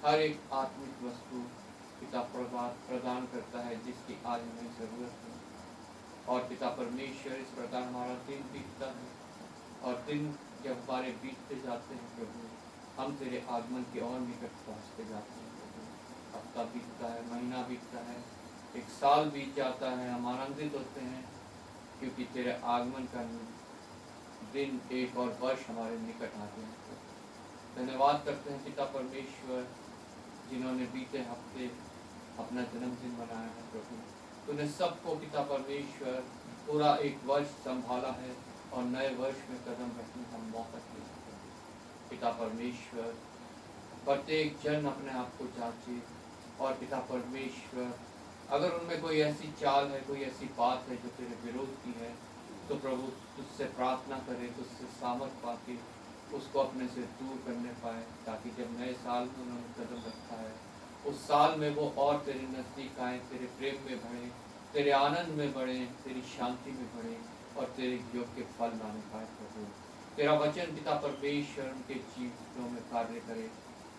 हर एक आत्मिक वस्तु पिता प्रदान करता है जिसकी आज हमें जरूरत है। और पिता परमेश्वर इस प्रकार हमारा दिन बीतता है और दिन जब हमारे बीतते जाते हैं प्रभु, हम तेरे आगमन की और निकट पहुँचते जाते हैं प्रभु। हफ्ता बीतता है, महीना बीतता है, एक साल बीत जाता है, हम आनंदित होते हैं क्योंकि तेरे आगमन का दिन एक और वर्ष हमारे निकट आते हैं। धन्यवाद करते हैं पिता परमेश्वर जिन्होंने बीते हफ्ते अपना जन्मदिन मनाया है प्रभु। तूने सबको पिता परमेश्वर पूरा एक वर्ष संभाला है और नए वर्ष में कदम रखने का मौका दिया है। पिता परमेश्वर प्रत्येक जन अपने आप को जांचे और पिता परमेश्वर अगर उनमें कोई ऐसी चाल है, कोई ऐसी बात है जो तेरे विरोध की है, तो प्रभु तुझसे प्रार्थना करे, तुझसे सामर्थ पाके उसको अपने से दूर करने पाए, ताकि जब नए साल में उन्होंने कदम रखा है उस साल में वो और तेरे नज़दीक आए, तेरे प्रेम में बढ़े, तेरे आनंद में बढ़े, तेरी शांति में बढ़े और तेरे योग के फल लाने पाए प्रभु। तेरा वचन पिता परमेश्वर उनके जीवनों में कार्य करे,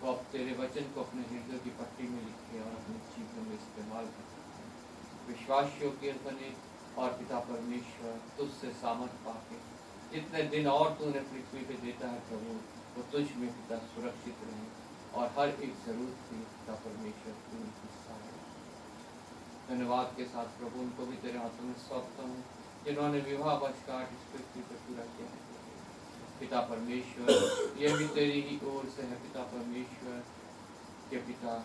तो अब तेरे वचन को अपने हृदय की पट्टी में लिखे और अपने जीवन में इस्तेमाल कर विश्वास योग्य बने और पिता परमेश्वर तुझसे सामर्थ पाके जितने दिन और तूने पृथ्वी पे देता है प्रभु, वो तुझ में पिता सुरक्षित रहे और हर एक जरूरत की पिता परमेश्वर तू हिस्सा है। धन्यवाद के साथ प्रभु उनको भी तेरे हाथों में सौंपता हूँ जिन्होंने विवाह वर्षगांठ इस पृथ्वी पर पूरा किया है पिता परमेश्वर। यह भी तेरी ही ओर से है पिता परमेश्वर के पिता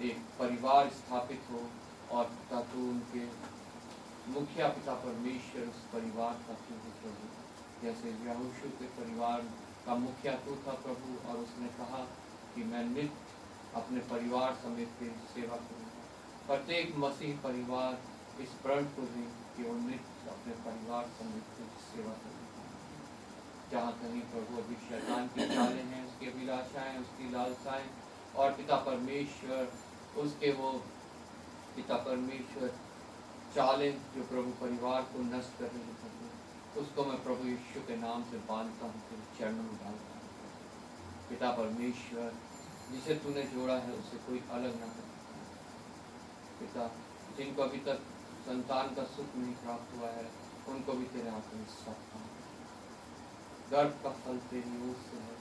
एक परिवार स्थापित हो और पिता तू उनके मुखिया पिता परमेश्वर उस परिवार का तू है प्रभु। जैसे यहोशू के परिवार का मुखिया तू था प्रभु और उसने कहा कि मैं नित्य अपने परिवार समेत तेरी सेवा करूँगा। प्रत्येक मसीह परिवार इस प्रण को दे कि वो नित्य अपने परिवार समेत तेरी सेवा करूँगा। जहाँ कहीं प्रभु अभी शैतान की चालें हैं, उसकी अभिलाषाएं, उसकी लालसाएं और पिता परमेश्वर उसके वो पिता परमेश्वर चालें जो प्रभु परिवार को नष्ट कर रही है, उसको मैं प्रभु यीशु के नाम से बांधता हूँ, तेरे चरणों में डालता हूँ। पिता परमेश्वर जिसे तूने जोड़ा है उसे कोई अलग ना कर पिता। जिनको अभी तक संतान का सुख नहीं प्राप्त हुआ है उनको भी तेरे हाथों में सौंपता हूँ। गर्भ का फल तेरी ओर से है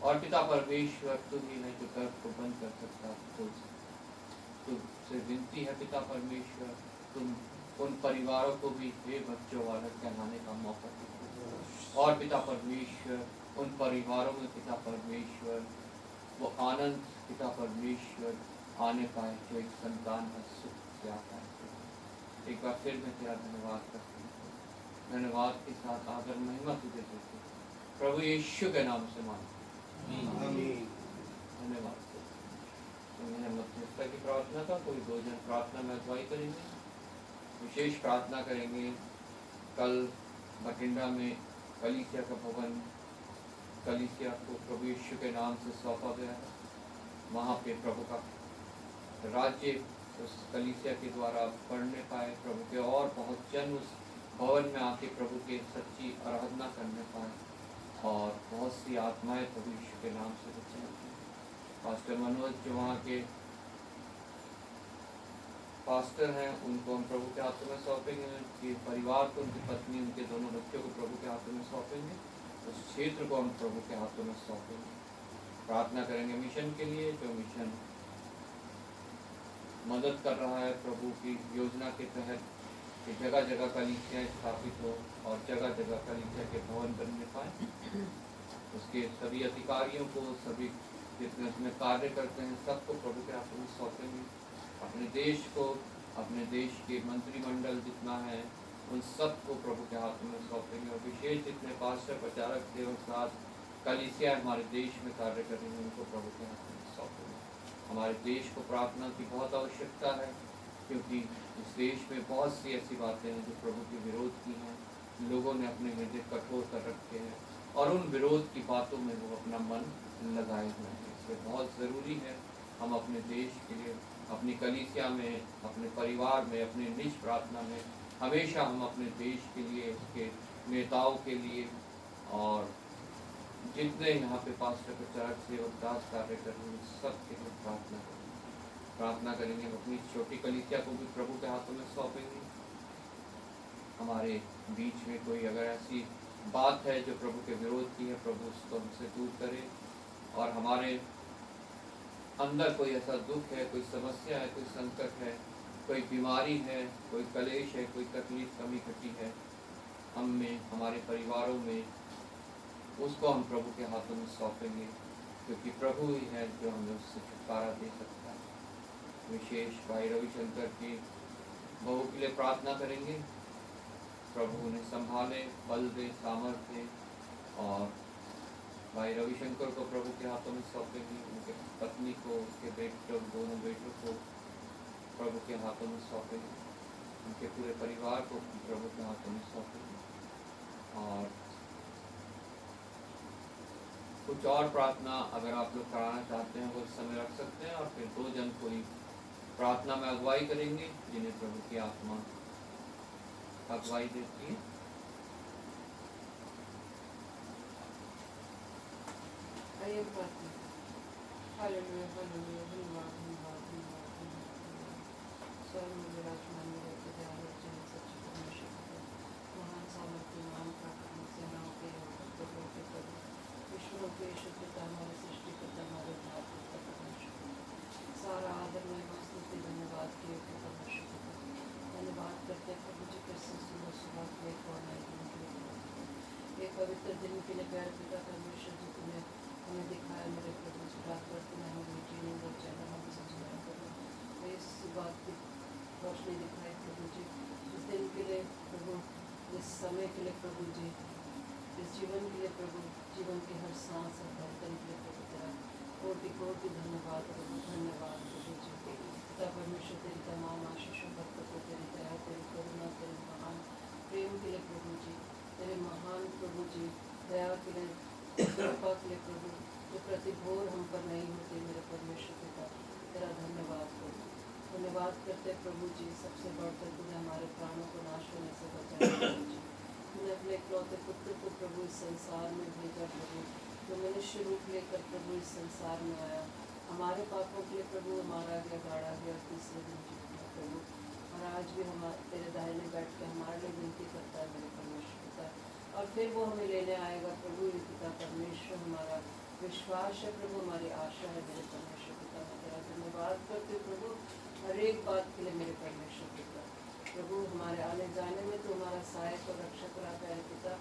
और पिता परमेश्वर तू ही है जो गर्भ को बंद कर सकता है, खोल सकता। तुझसे विनती है पिता परमेश्वर, तुम उन परिवारों को भी हे बच्चों वाला कहलाने का मौका दो और पिता परमेश्वर उन परिवारों में पिता परमेश्वर वो आनंद पिता परमेश्वर आने पाए जो एक संतान का सुख से आता है। एक बार फिर मैं तेरा धन्यवाद करता हूँ। धन्यवाद के साथ आदर महिमा तुझे देते प्रभु यीशु के नाम से मांगते धन्यवाद। तो मैंने मध्यस्थता की प्रार्थना का कोई दो जन प्रार्थना में अगुवाई करेंगे। विशेष प्रार्थना करेंगे। कल बठिंडा में कलीसिया का भवन कलीसिया को प्रभु यीशु के नाम से सौंपा गया है। वहाँ पे प्रभु का राज्य उस कलीसिया के द्वारा पढ़ने पाए, प्रभु के और बहुत जन उस भवन में आके प्रभु के सच्ची आराधना करने पाए और बहुत सी आत्माएं प्रभु यीशु के नाम से बचाई। पास्टर मनोज जो वहाँ के पास्टर हैं उनको हम प्रभु के हाथों में सौंपेंगे। उनके परिवार को, उनकी पत्नी, उनके दोनों बच्चों को प्रभु के हाथों में सौंपेंगे। उस क्षेत्र को हम प्रभु के हाथों में सौंपेंगे। प्रार्थना करेंगे मिशन के लिए जो मिशन मदद कर रहा है प्रभु की योजना के तहत कि जगह जगह कलीसियाँ स्थापित हो और जगह जगह कलीसिया के भवन बनने पाए। उसके सभी अधिकारियों को, सभी जितने उसमें कार्य करते हैं सबको प्रभु के हाथों में सौंपेंगे। अपने देश को, अपने देश के मंत्रिमंडल जितना है उन सबको प्रभु के हाथों में सौंपेंगे और विशेष विशेष जितने पास्टर प्रचारक सेवक साथ कलीसिया हमारे देश में कार्य कर रही हैं उनको प्रभु के हाथ में सौंपेंगे। हमारे देश को प्रार्थना की बहुत आवश्यकता है, क्योंकि इस देश में बहुत सी ऐसी बातें हैं जो प्रभु के विरोध की हैं। लोगों ने अपने हृदय कठोर कर रखे हैं और उन विरोध की बातों में वो अपना मन लगाए हुए हैं। इसलिए बहुत ज़रूरी है हम अपने देश के लिए, अपनी कलीसिया में, अपने परिवार में, अपने निज प्रार्थना में हमेशा हम अपने देश के लिए, उसके नेताओं के लिए और जितने यहाँ पे पास्टर प्रचारक सेवक दास कार्य कर रहे हैं सब के लिए प्रार्थना करेंगे। अपनी छोटी कलीसिया को भी प्रभु के हाथों में सौंपेंगे। हमारे बीच में कोई अगर ऐसी बात है जो प्रभु के विरोध की है, प्रभु उसको हमसे दूर करे। और हमारे अंदर कोई ऐसा दुख है, कोई समस्या है, कोई संकट है, कोई बीमारी है, कोई कलेश है, कोई तकलीफ कमी घटी है हम में, हमारे परिवारों में, उसको हम प्रभु के हाथों में सौंपेंगे, क्योंकि प्रभु ही है जो हमें उससे छुटकारा दे सकता है। विशेष भाई रविशंकर की बहू के लिए प्रार्थना करेंगे, प्रभु उन्हें संभाले, बल दे, सामर्थ्य। और भाई रविशंकर को प्रभु के हाथों में सौंपेंगे, उनके पत्नी को, उसके बेटों, दोनों बेटों को प्रभु के हाथों में सौंपेंगे, उनके पूरे परिवार को प्रभु के हाथों में सौंपेंगे। और कुछ और प्रार्थना अगर आप लोग कराना चाहते हैं वो इस समय रख सकते हैं। और फिर 2 जन कोई प्रार्थना में अगुवाई करेंगे जिन्हें प्रभु की आत्मा अगुवाई देती है। आइए प्रार्थना। हालेलुया हालेलुया धन्यवाद धन्यवाद धन्यवाद धन्यवाद। स्वर्ग में विराजमान मेरे पिता और जन सच्चे परमेश्वर पिता, महान सामर्थ्यवान प्रार्थना सेनाओं के प्रभु के प्रभु, विश्वों के ईश्वर पिता, हमारे सृष्टिकर्ता, हमारे उद्धार करता परमेश्वर, सारा आदर में स्तुति धन्यवाद के योग्य परमेश्वर पिता। धन्यवाद करते हैं प्रभु जी के सुबह के एक और नए दिन के लिए, एक पवित्र दिन के लिए प्यारे पिता परमेश्वर जी तुमने हमें दिखाया मेरे प्रभु जी। रात भर तुम्हें हमें जीने और चैन हम समझाया प्रभु, इस बात की रोशनी दिखाई प्रभु जी, इस दिन के लिए प्रभु, इस समय के लिए प्रभु जी, इस जीवन के लिए प्रभु, जीवन की हर सांस और धड़कन के लिए प्रभु तेरा कोटि कोटि धन्यवाद प्रभु, धन्यवाद प्रभु जी। पिता परमेश्वर तेरी तमाम आशीषों बरकतों, तेरी दया, तेरी करुणा, तेरे महान प्रेम के लिए प्रभु जी, तेरे महान प्रभु जी दया के लिए, कृपा के लिए प्रभु, जो प्रतिभोर हम पर नहीं होते मेरे परमेश्वर पिता, तेरा धन्यवाद प्रभु। धन्यवाद करते प्रभु जी, सबसे बढ़कर तूने हमारे प्राणों को नाश होने से बचाया प्रभु जी। तूने अपने इकलौते पुत्र को प्रभु इस संसार में भेजा प्रभु, जो मनुष्य रूप लेकर प्रभु इस संसार में आया, हमारे पापों के लिए प्रभु मारा गया, गाड़ा गया, तीसरे दिन जी उठा प्रभु। और आज भी हम तेरे दाहिने बैठ के हमारे लिए विनती करता है मेरे परमेश्वर पिता, और फिर वो हमें लेने आएगा प्रभु। ये पिता परमेश्वर हमारा विश्वास है प्रभु, हमारी आशा है मेरे परमेश्वर पिता। मैं तेरा धन्यवाद करते प्रभु हर एक बात के लिए मेरे परमेश्वर पिता। प्रभु हमारे आने जाने में तो हमारा सहायक और रक्षक रहा है पिता,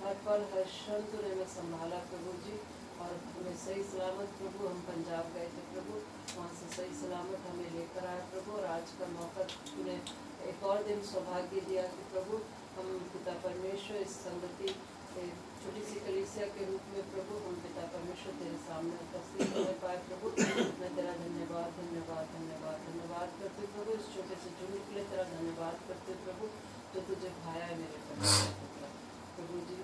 हर पल हर क्षण तूने हमें संभाला प्रभु जी, और हमें सही सलामत प्रभु, हम पंजाब गए थे प्रभु, वहाँ से सही सलामत हमें लेकर आया प्रभु। और आज का मौका तूने एक और दिन सौभाग्य दिया कि प्रभु हम पिता परमेश्वर इस संगति छोटी सी कलीसिया के रूप में प्रभु हम पिता परमेश्वर तेरे सामने उपस्थित होने पाए प्रभु। मैं तेरा धन्यवाद धन्यवाद धन्यवाद धन्यवाद करते प्रभु, इस छोटे से झुंड के लिए तेरा धन्यवाद करते प्रभु, जो तुझे भाया है मेरे परमेश्वर प्रभु जी।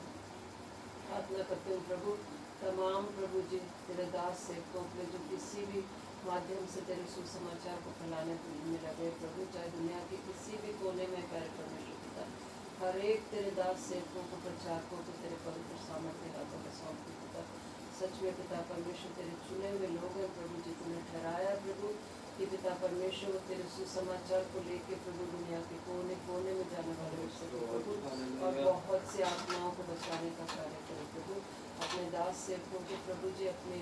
प्रार्थना करते हो प्रभु तमाम प्रभु जी तेरे दास सेवकों के लिए, जो किसी भी माध्यम से तेरे सुसमाचार को फैलाने में लगे प्रभु, चाहे दुनिया के किसी भी कोने में प्यारे परमेश्वर पिता, हर एक तेरे दास सेवकों को, प्रचारकों को तेरे पवित्र सामर्थ्य हाथों में सौंपते पिता। सच में पिता परमेश्वर तेरे चुने हुए लोग हैं प्रभु जी, तूने ठहराया प्रभु कि पिता परमेश्वर वो तेरे सुसमाचार को लेके प्रभु दुनिया के कोने कोने में जाने वाले प्रभु, और बहुत से आत्माओं को बचाने का कार्य करे प्रभु। अपने दास सेवकों को प्रभु जी अपने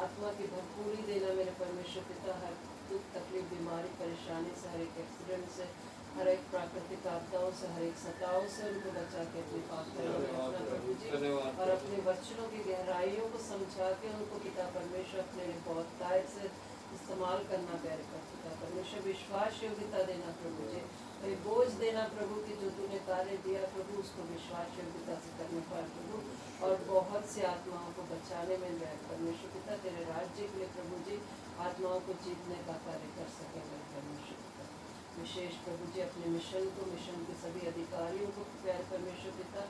आत्मा की भरपूरी देना मेरे परमेश्वर पिता, हर दुख तकलीफ बीमारी परेशानी से, हर एक एक्सीडेंट से, हर एक प्राकृतिक आपदाओं से, हर एक सताओं से उनको बचा के अपने पास प्रभु जी, और अपने वचनों की गहराइयों को समझा के उनको पिता परमेश्वर अपने लिए बहुताय से इस्तेमाल करना प्यारे कर पिता परमेश्वर। विश्वास योग्यता देना प्रभु जी, कोई बोझ देना प्रभु की जो तूने कार्य दिया प्रभु उसको विश्वास योग्यता से करने पाए सी आत्माओं को बचाने में परमेश्वर पिता तेरे राज्य के लिए प्रभु जी आत्माओं को जीतने का कार्य कर सके मेरे परमेश्वर पिता। विशेष प्रभु जी अपने मिशन के सभी अधिकारियों को प्यारे परमेश्वर पिता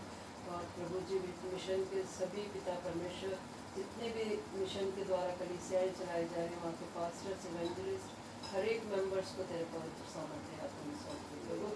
और प्रभु जी मिशन के सभी पिता परमेश्वर जितने भी मिशन के द्वारा कलीसियाएं चलाई जा रही हैं वहाँ के पास्टर्स इवेंजलिस्ट हर एक मेंबर्स को तेरे पवित्र सामर्थ्य हाथों में सौंपते प्रभु।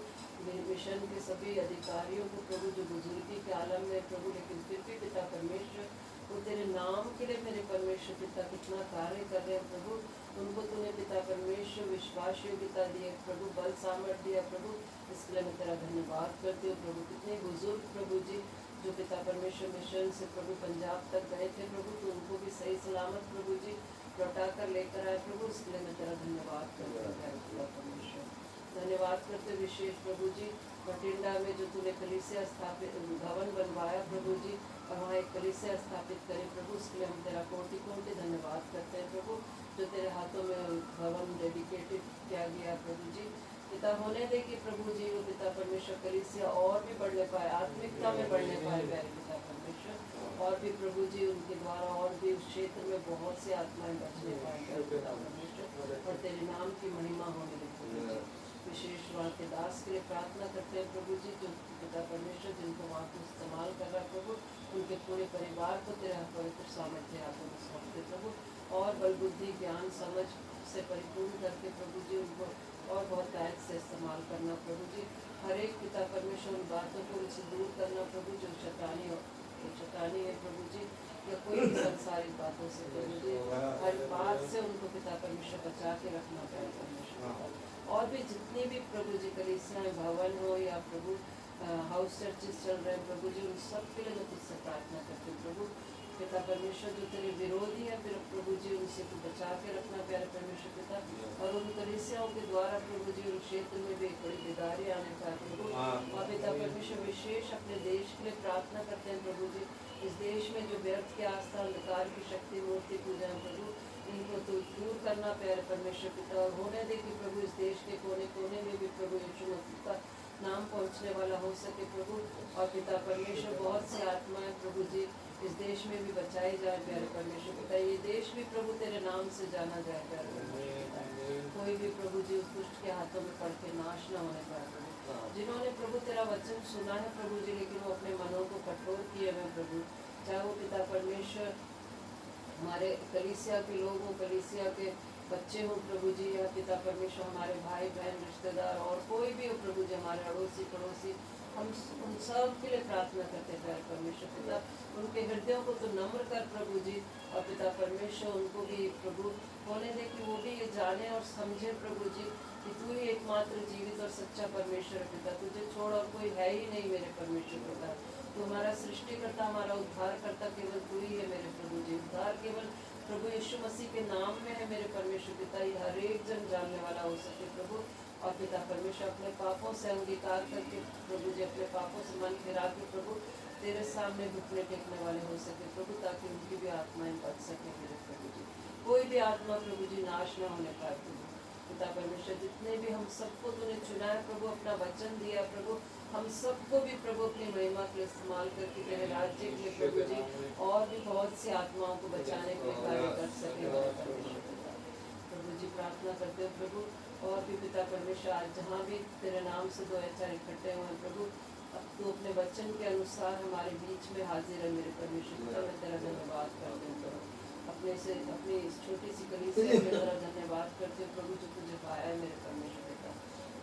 मिशन के सभी अधिकारियों को प्रभु जो बुजुर्गी के आलम में प्रभु लेकिन फिर भी पिता परमेश्वर वो तेरे नाम के लिए मेरे परमेश्वर पिता कितना कार्य कर रहे हैं प्रभु। उनको तूने पिता परमेश्वर विश्वास योग्यता दिए प्रभु बल सामर्थ्य दिया प्रभु। इसके लिए मैं तेरा धन्यवाद करती हूँ प्रभु। कितने बुजुर्ग प्रभु जी जो पिता परमेश्वर मिशन से प्रभु पंजाब तक गए थे प्रभु तो उनको भी सही सलामत प्रभु जी लौटा कर लेकर आए प्रभु। इसके लिए मैं तेरा धन्यवाद करती हूँ परमेश्वर। धन्यवाद करते विशेष प्रभु जी बठिंडा में जो तूने कलीसिया स्थापित भवन बनवाया प्रभु जी और वहाँ एक कलीसिया स्थापित करे प्रभु। इसके लिए हम तेरा कोटि कोटि धन्यवाद करते हैं प्रभु जो तेरे हाथों में भवन डेडिकेटेड किया गया प्रभु जी। पिता होने दे कि प्रभु जी वो पिता परमेश्वर कलीसिया और भी बढ़ने पाए आत्मिकता में बढ़ने पाए प्यारे पिता परमेश्वर और भी प्रभु जी उनके द्वारा और भी उस क्षेत्र में बहुत से आत्माएं बचने पाए पिता परमेश्वर और तेरे नाम की महिमा होने लगी। विशेष वहाँ के दास के लिए प्रार्थना करते हैं प्रभु जी जो पिता परमेश्वर जिनको वहाँ को इस्तेमाल कर रहा प्रभु उनके पूरे परिवार को तेरा पवित्र सामर्थ्य हाथों में सौंपते प्रभु और बल बुद्धि ज्ञान समझ से परिपूर्ण करके प्रभु जी उनको और बहुत दायित्व से इस्तेमाल करना प्रभु जी। हर एक पिता परमेश्वर उन बातों को उनसे दूर करना प्रभु जो शैतानी है प्रभु जी या कोई भी सांसारिक बातों से प्रभु जी हर बात से उनको पिता परमेश्वर बचा के रखना पड़े परमेश्वर। और भी जितनी भी प्रभु जी कलीसियाएं भवन हो या प्रभु हाउस चर्चेस चल रहे हैं प्रभु जी उन सब के लिए मैं तुझसे प्रार्थना करती हूँ प्रभु। पिता परमेश्वर जो तेरे विरोधी है फिर प्रभु जी उनसे तू बचा के रखना प्यारे परमेश्वर पिता और उन कलीसियाओं के द्वारा प्रभु जी उन क्षेत्र में भी एक बड़ी बेदारी आने का प्रभु। और पिता परमेश्वर विशेष अपने देश के लिए प्रार्थना करते हैं प्रभु जी। इस देश में जो व्यर्थ की आस्था अंधकार की शक्ति मूर्ति पूजा है प्रभु इनको तो दूर करना प्यारे परमेश्वर पिता और होने दे कि प्रभु इस देश के कोने कोने में भी प्रभु यीशु मसीह का नाम पहुंचने वाला हो सके प्रभु। और पिता परमेश्वर बहुत सी आत्माएं प्रभु जी इस देश में भी बचाई जाए प्यारे परमेश्वर पिता। ये देश भी प्रभु तेरे नाम से जाना जाए प्यारे परमेश्वर पिता। कोई भी प्रभु जी उस दुष्ट के हाथों में पड़ के नाश न होने पाए प्रभु। जिन्होंने प्रभु तेरा वचन सुना है प्रभु जी लेकिन वो अपने मनों को कठोर किए हुए प्रभु चाहे वो पिता परमेश्वर हमारे कलीसिया के लोग हों कलीसिया के बच्चे हों प्रभु जी या पिता परमेश्वर हमारे भाई बहन रिश्तेदार और कोई भी हो प्रभु जी हमारे अड़ोसी पड़ोसी हम उन सब के लिए प्रार्थना करते हैं परमेश्वर पिता। उनके हृदयों को तो नम्र कर प्रभु जी और पिता परमेश्वर उनको भी प्रभु होने दे कि वो भी ये जाने और समझे प्रभु जी कि तू ही एकमात्र जीवित और सच्चा परमेश्वर पिता तुझे छोड़ और कोई है ही नहीं मेरे परमेश्वर पिता। तो हमारा सृष्टिकर्ता हमारा उद्धार करता केवल तू ही है मेरे प्रभु जी। उद्धार केवल प्रभु यीशु मसीह के नाम में है मेरे परमेश्वर पिता। ये हर एक जन जानने वाला हो सके प्रभु और पिता परमेश्वर अपने पापों से अंगीकार करके प्रभु जी अपने पापों से मन फिरा के प्रभु तेरे सामने घुटने टेकने वाले हो सके प्रभु ताकि उनकी भी आत्माएं बच सके मेरे प्रभु जी। कोई भी आत्मा प्रभु जी नाश न होने पाए प्रभु पिता परमेश्वर। जितने भी हम सबको तूने चुना है प्रभु अपना वचन दिया प्रभु हम सबको भी प्रभु अपनी महिमा के इस्तेमाल करके तेरे राज्य के लिए प्रभु जी और भी बहुत सी आत्माओं को बचाने के लिए कार्य कर सके प्रभु जी। प्रार्थना करते हो प्रभु और भी पिता परमेश्वर आज जहाँ भी तेरे नाम से दो चार इकट्ठे हुए प्रभु अब तू अपने वचन के अनुसार हमारे बीच में हाजिर है मेरे परमेश्वर पिता। मैं तेरा धन्यवाद करते हूँ अपने से अपनी इस छोटी सी कलीसिया में तेरा धन्यवाद करते हो प्रभु जो तुझे पाया है मेरे परमेश्वर पिता।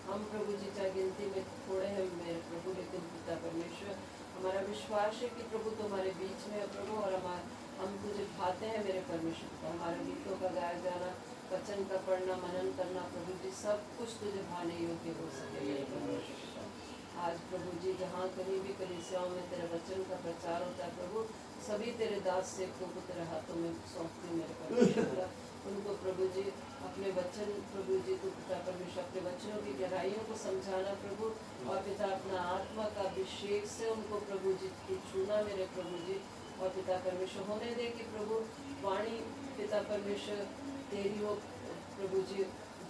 हम प्रभु जी चाहे गिनती में थोड़े हैं मेरे प्रभु लेकिन पिता परमेश्वर हमारा विश्वास है कि प्रभु तुम्हारे बीच में है प्रभु और हम तुझे भाते हैं मेरे परमेश्वर पिता। हमारे गीतों का गाया जाना वचन का पढ़ना मनन करना प्रभु जी सब कुछ तुझे भाने योग्य हो सके मेरे परमेश्वर पिता। आज प्रभु जी जहाँ कहीं भी कलीसियाओं में तेरे वचन का प्रचार होता है प्रभु सभी तेरे दास सेवकों को तेरे हाथों में सौंपती हूँ मेरे परमेश्वर। उनको प्रभु जी अपने वचन प्रभु जी तो पिता परमेश्वर अपने वचनों की गहराइयों को समझाना प्रभु और पिता अपना आत्मा का अभिषेक से उनको प्रभु जी की छूना मेरे प्रभु जी और पिता परमेश्वर होने दे कि प्रभु वाणी पिता परमेश्वर तेरी हो प्रभु जी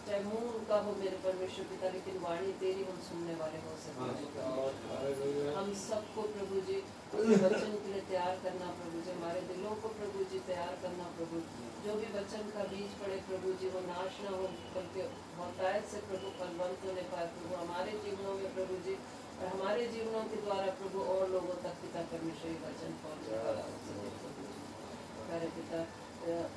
चाहे मुंह उनका हो मेरे परमेश्वर पिता लेकिन वाणी तेरी हम सुनने वाले हो सके। हम सबको प्रभु जी अपने वचन के लिए तैयार करना प्रभु जी हमारे दिलों को प्रभु जी तैयार करना प्रभु, जो भी वचन का बीज पड़े प्रभु जी वो नाश ना हो बल्कि बहुतायत से प्रभु फलवंत होने पाए प्रभु हमारे जीवनों में प्रभु जी, और हमारे जीवनों के द्वारा प्रभु और लोगों तक पिता परमेश्वर वचन पहुँचे। प्यारे पिता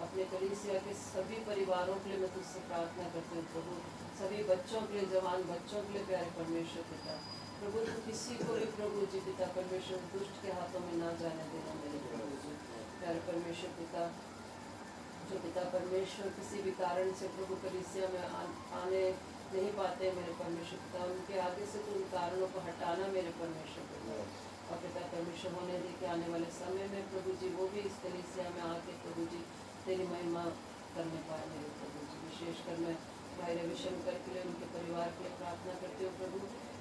अपने कलीसिया के सभी परिवारों के लिए मैं तुझसे प्रार्थना करती हूँ प्रभु, सभी बच्चों के लिए, जवान बच्चों के लिए प्यारे परमेश्वर पिता प्रभु, तो किसी को भी प्रभु जी पिता परमेश्वर दुष्ट के हाथों में ना जाने देना मेरे प्रभु जी। प्यारे परमेश्वर पिता, जो पिता परमेश्वर किसी भी कारण से प्रभु कलीसिया में आने नहीं पाते मेरे परमेश्वर पिता, उनके आगे से तो उन कारणों को हटाना मेरे परमेश्वर पिता, और पिता परमेश्वर होने दे के आने वाले समय में प्रभु जी वो भी इस कलीसिया में आके प्रभु जी तेरी महिमा करने पाए मेरे प्रभु जी। विशेषकर मैं भाई रविशंकर के लिए, उनके परिवार के लिए प्रार्थना करती हूँ प्रभु,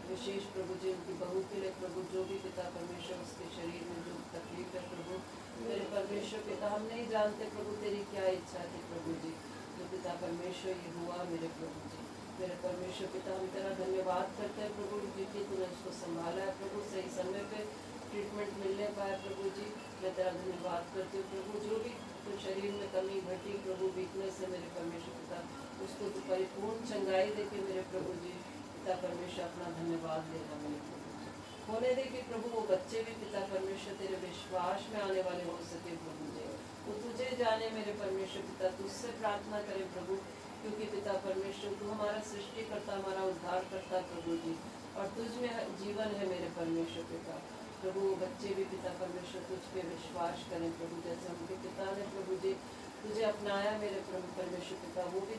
विशेष प्रभु जी उनकी बहू के लिए प्रभु, जो भी पिता परमेश्वर उसके शरीर में जो तकलीफ है प्रभु मेरे परमेश्वर पिता, हम नहीं जानते प्रभु तेरी क्या इच्छा थी प्रभु जी, जो पिता परमेश्वर ये हुआ मेरे प्रभु जी। मेरे परमेश्वर पिता हम तेरा धन्यवाद करते हैं प्रभु जी कि तूने उसको संभाला है प्रभु, सही समय पे ट्रीटमेंट मिलने पाया प्रभु जी, मैं तेरा धन्यवाद करती हूँ प्रभु, जो भी तो शरीर में कमी घटी प्रभु वीकनेस है मेरे परमेश्वर पिता, उसको तो परिपूर्ण चंगाई दे के मेरे प्रभु जी पिता परमेश्वर अपना धन्यवाद देना मेरे प्रभु जी। होने दे कि प्रभु वो बच्चे भी पिता परमेश्वर तेरे विश्वास में आने वाले हो सके प्रभु जी, वो तुझे जाने मेरे परमेश्वर पिता, तुझसे प्रार्थना करें प्रभु, क्योंकि पिता परमेश्वर तू हमारा सृष्टि करता, हमारा उद्धार करता प्रभु जी, और तुझ में जीवन है मेरे परमेश्वर पिता प्रभु, वो बच्चे भी पिता परमेश्वर तुझ पे विश्वास करें प्रभु, जैसे उनके पिता ने प्रभु जी तुझे अपनाया मेरे प्रभु परमेश्वर पिता, वो भी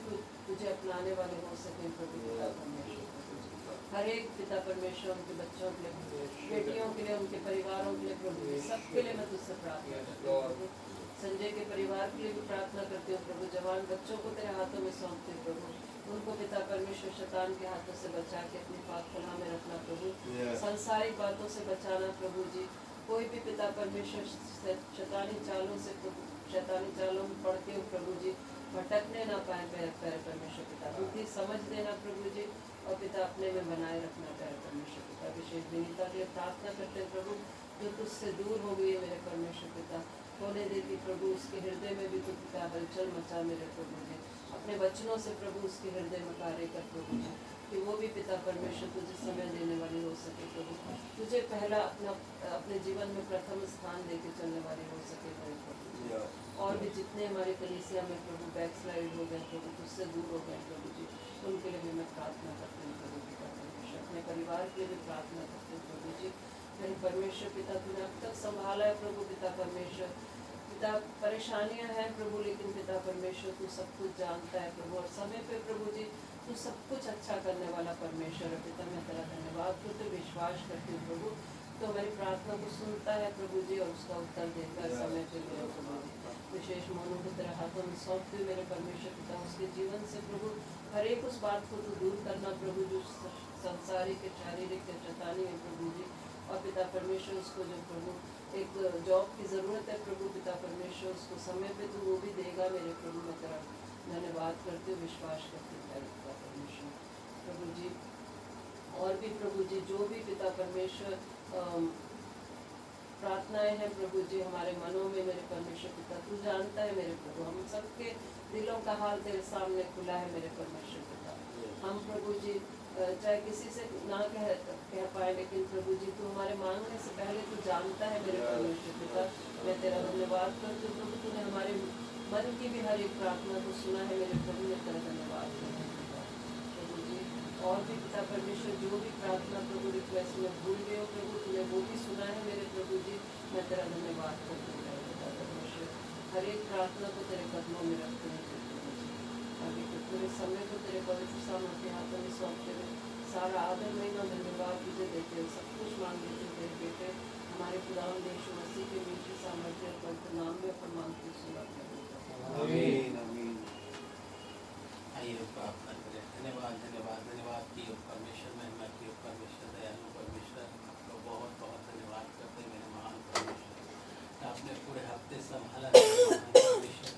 तुझे अपनाने वाले हो सके प्रभु पिता परमेश्वर प्रभु जी। हर एक पिता परमेश्वर उनके बच्चों के लिए, बेटियों के लिए, उनके परिवारों के लिए प्रभु जी, सबके लिए मैं तुझसे प्रार्थना करती हूँ प्रभु, संजय के परिवार के लिए भी प्रार्थना करती हूँ प्रभु, जवान बच्चों को तेरे हाथों में सौंपती हूँ प्रभु, उनको पिता परमेश्वर शैतान के हाथों से बचा के अपनी पाक कला में रखना प्रभु, संसारिक बातों से बचाना प्रभु जी, कोई भी पिता परमेश्वर शैतानी चालों से शैतानी चालों में पड़ के प्रभु जी भटकने ना पाए प्यारे परमेश्वर पिता, बुद्धि समझ देना प्रभु जी, और पिता अपने में बनाए रखना प्यारे परमेश्वर पिता। विशेष विनीता के लिए प्रार्थना करते हैं प्रभु, जो तुझसे दूर हो गई है मेरे परमेश्वर पिता, होने दे कि प्रभु उसके हृदय में भी तू पिता हलचल मचा मेरे प्रभु जी, अपने वचनों से प्रभु उसके हृदय में कार्य कर प्रभु जी, कि वो भी पिता परमेश्वर तुझे समय देने वाली हो सके प्रभु, तुझे पहला अपने जीवन में प्रथम स्थान देके चलने वाली हो सके प्रभु जी। और भी जितने हमारे कलीसिया में प्रभु बैकस्लाइड हो गए प्रभु, तुझसे दूर हो गए प्रभु जी, उनके लिए भी मैं प्रार्थना करती हूँ प्रभु पिता परमेश्वर, अपने परिवार के लिए भी प्रार्थना करती हूँ प्रभु जी। मेरे परमेश्वर पिता तूने अब तक संभाला है प्रभु पिता परमेश्वर पिता, परेशानियां हैं प्रभु, लेकिन पिता परमेश्वर तू सब कुछ जानता है प्रभु, और समय पे प्रभु जी तू सब कुछ अच्छा करने वाला परमेश्वर है पिता, मैं तेरा धन्यवाद करते विश्वास करती हूँ प्रभु, तो हमारी प्रार्थना को सुनता है प्रभु जी, और उसका उत्तर देता है समय पे मेरे प्रभु जी। विशेष मोनों को तेरे हाथों में सौंपते हुए मेरे परमेश्वर पिता, उसके जीवन से प्रभु हर एक उस बात को तू दूर करना प्रभु, जो संसारिक शारीरिक शैतानी है प्रभु जी, और पिता परमेश्वर उसको जो प्रभु एक जॉब की ज़रूरत है प्रभु पिता परमेश्वर, उसको समय पे तू वो भी देगा मेरे प्रभु, मैं तेरा धन्यवाद करते हुए विश्वास करते हुए पिता परमेश्वर प्रभु जी। और भी प्रभु जी जो भी पिता परमेश्वर प्रार्थनाएं हैं प्रभु जी हमारे मनों में मेरे परमेश्वर पिता, तू जानता है मेरे प्रभु, हम सबके दिलों का हाल तेरे सामने खुला है मेरे परमेश्वर पिता, हम प्रभु जी चाहे किसी से ना कह पाए, लेकिन प्रभु जी तू हमारे मांगने से पहले तू जानता है मेरे परमेश्वर पिता, मैं तेरा धन्यवाद करती हूँ प्रभु, तूने हमारे मन की भी हर एक प्रार्थना को सुना है मेरे प्रभु, मैं तेरा धन्यवाद करती हूँ प्रभु जी। और भी पिता परमेश्वर जो भी प्रार्थना प्रभु रिक्वेस्ट में भूल गए हो प्रभु, तूने वो भी सुना है मेरे प्रभु जी, मैं तेरा धन्यवाद करती हूँ पिता परमेश्वर, हर एक प्रार्थना को तेरे कदमों में रखते हैं प्रभु जी, अभी तो पूरे समय को तेरे पवित्र सामने के हाथों में सौंपते हुए सारा आदर महिमा धन्यवाद तुझे देते हुए सब कुछ मांग लेते तेरे बेटे हमारे खुदावंद यीशु मसीह के मीठी सामर्थ्य और पवित्र नाम में अपन मांगते सुना आमीन आमीन। आइए प्रार्थना करें। धन्यवाद धन्यवाद धन्यवाद की परमेश्वर, महिमा की परमेश्वर, दयालु परमेश्वर, आपको बहुत बहुत धन्यवाद करते हैं मेरे महान परमेश्वर, आपने पूरे हफ्ते संभाला परमेश्वर,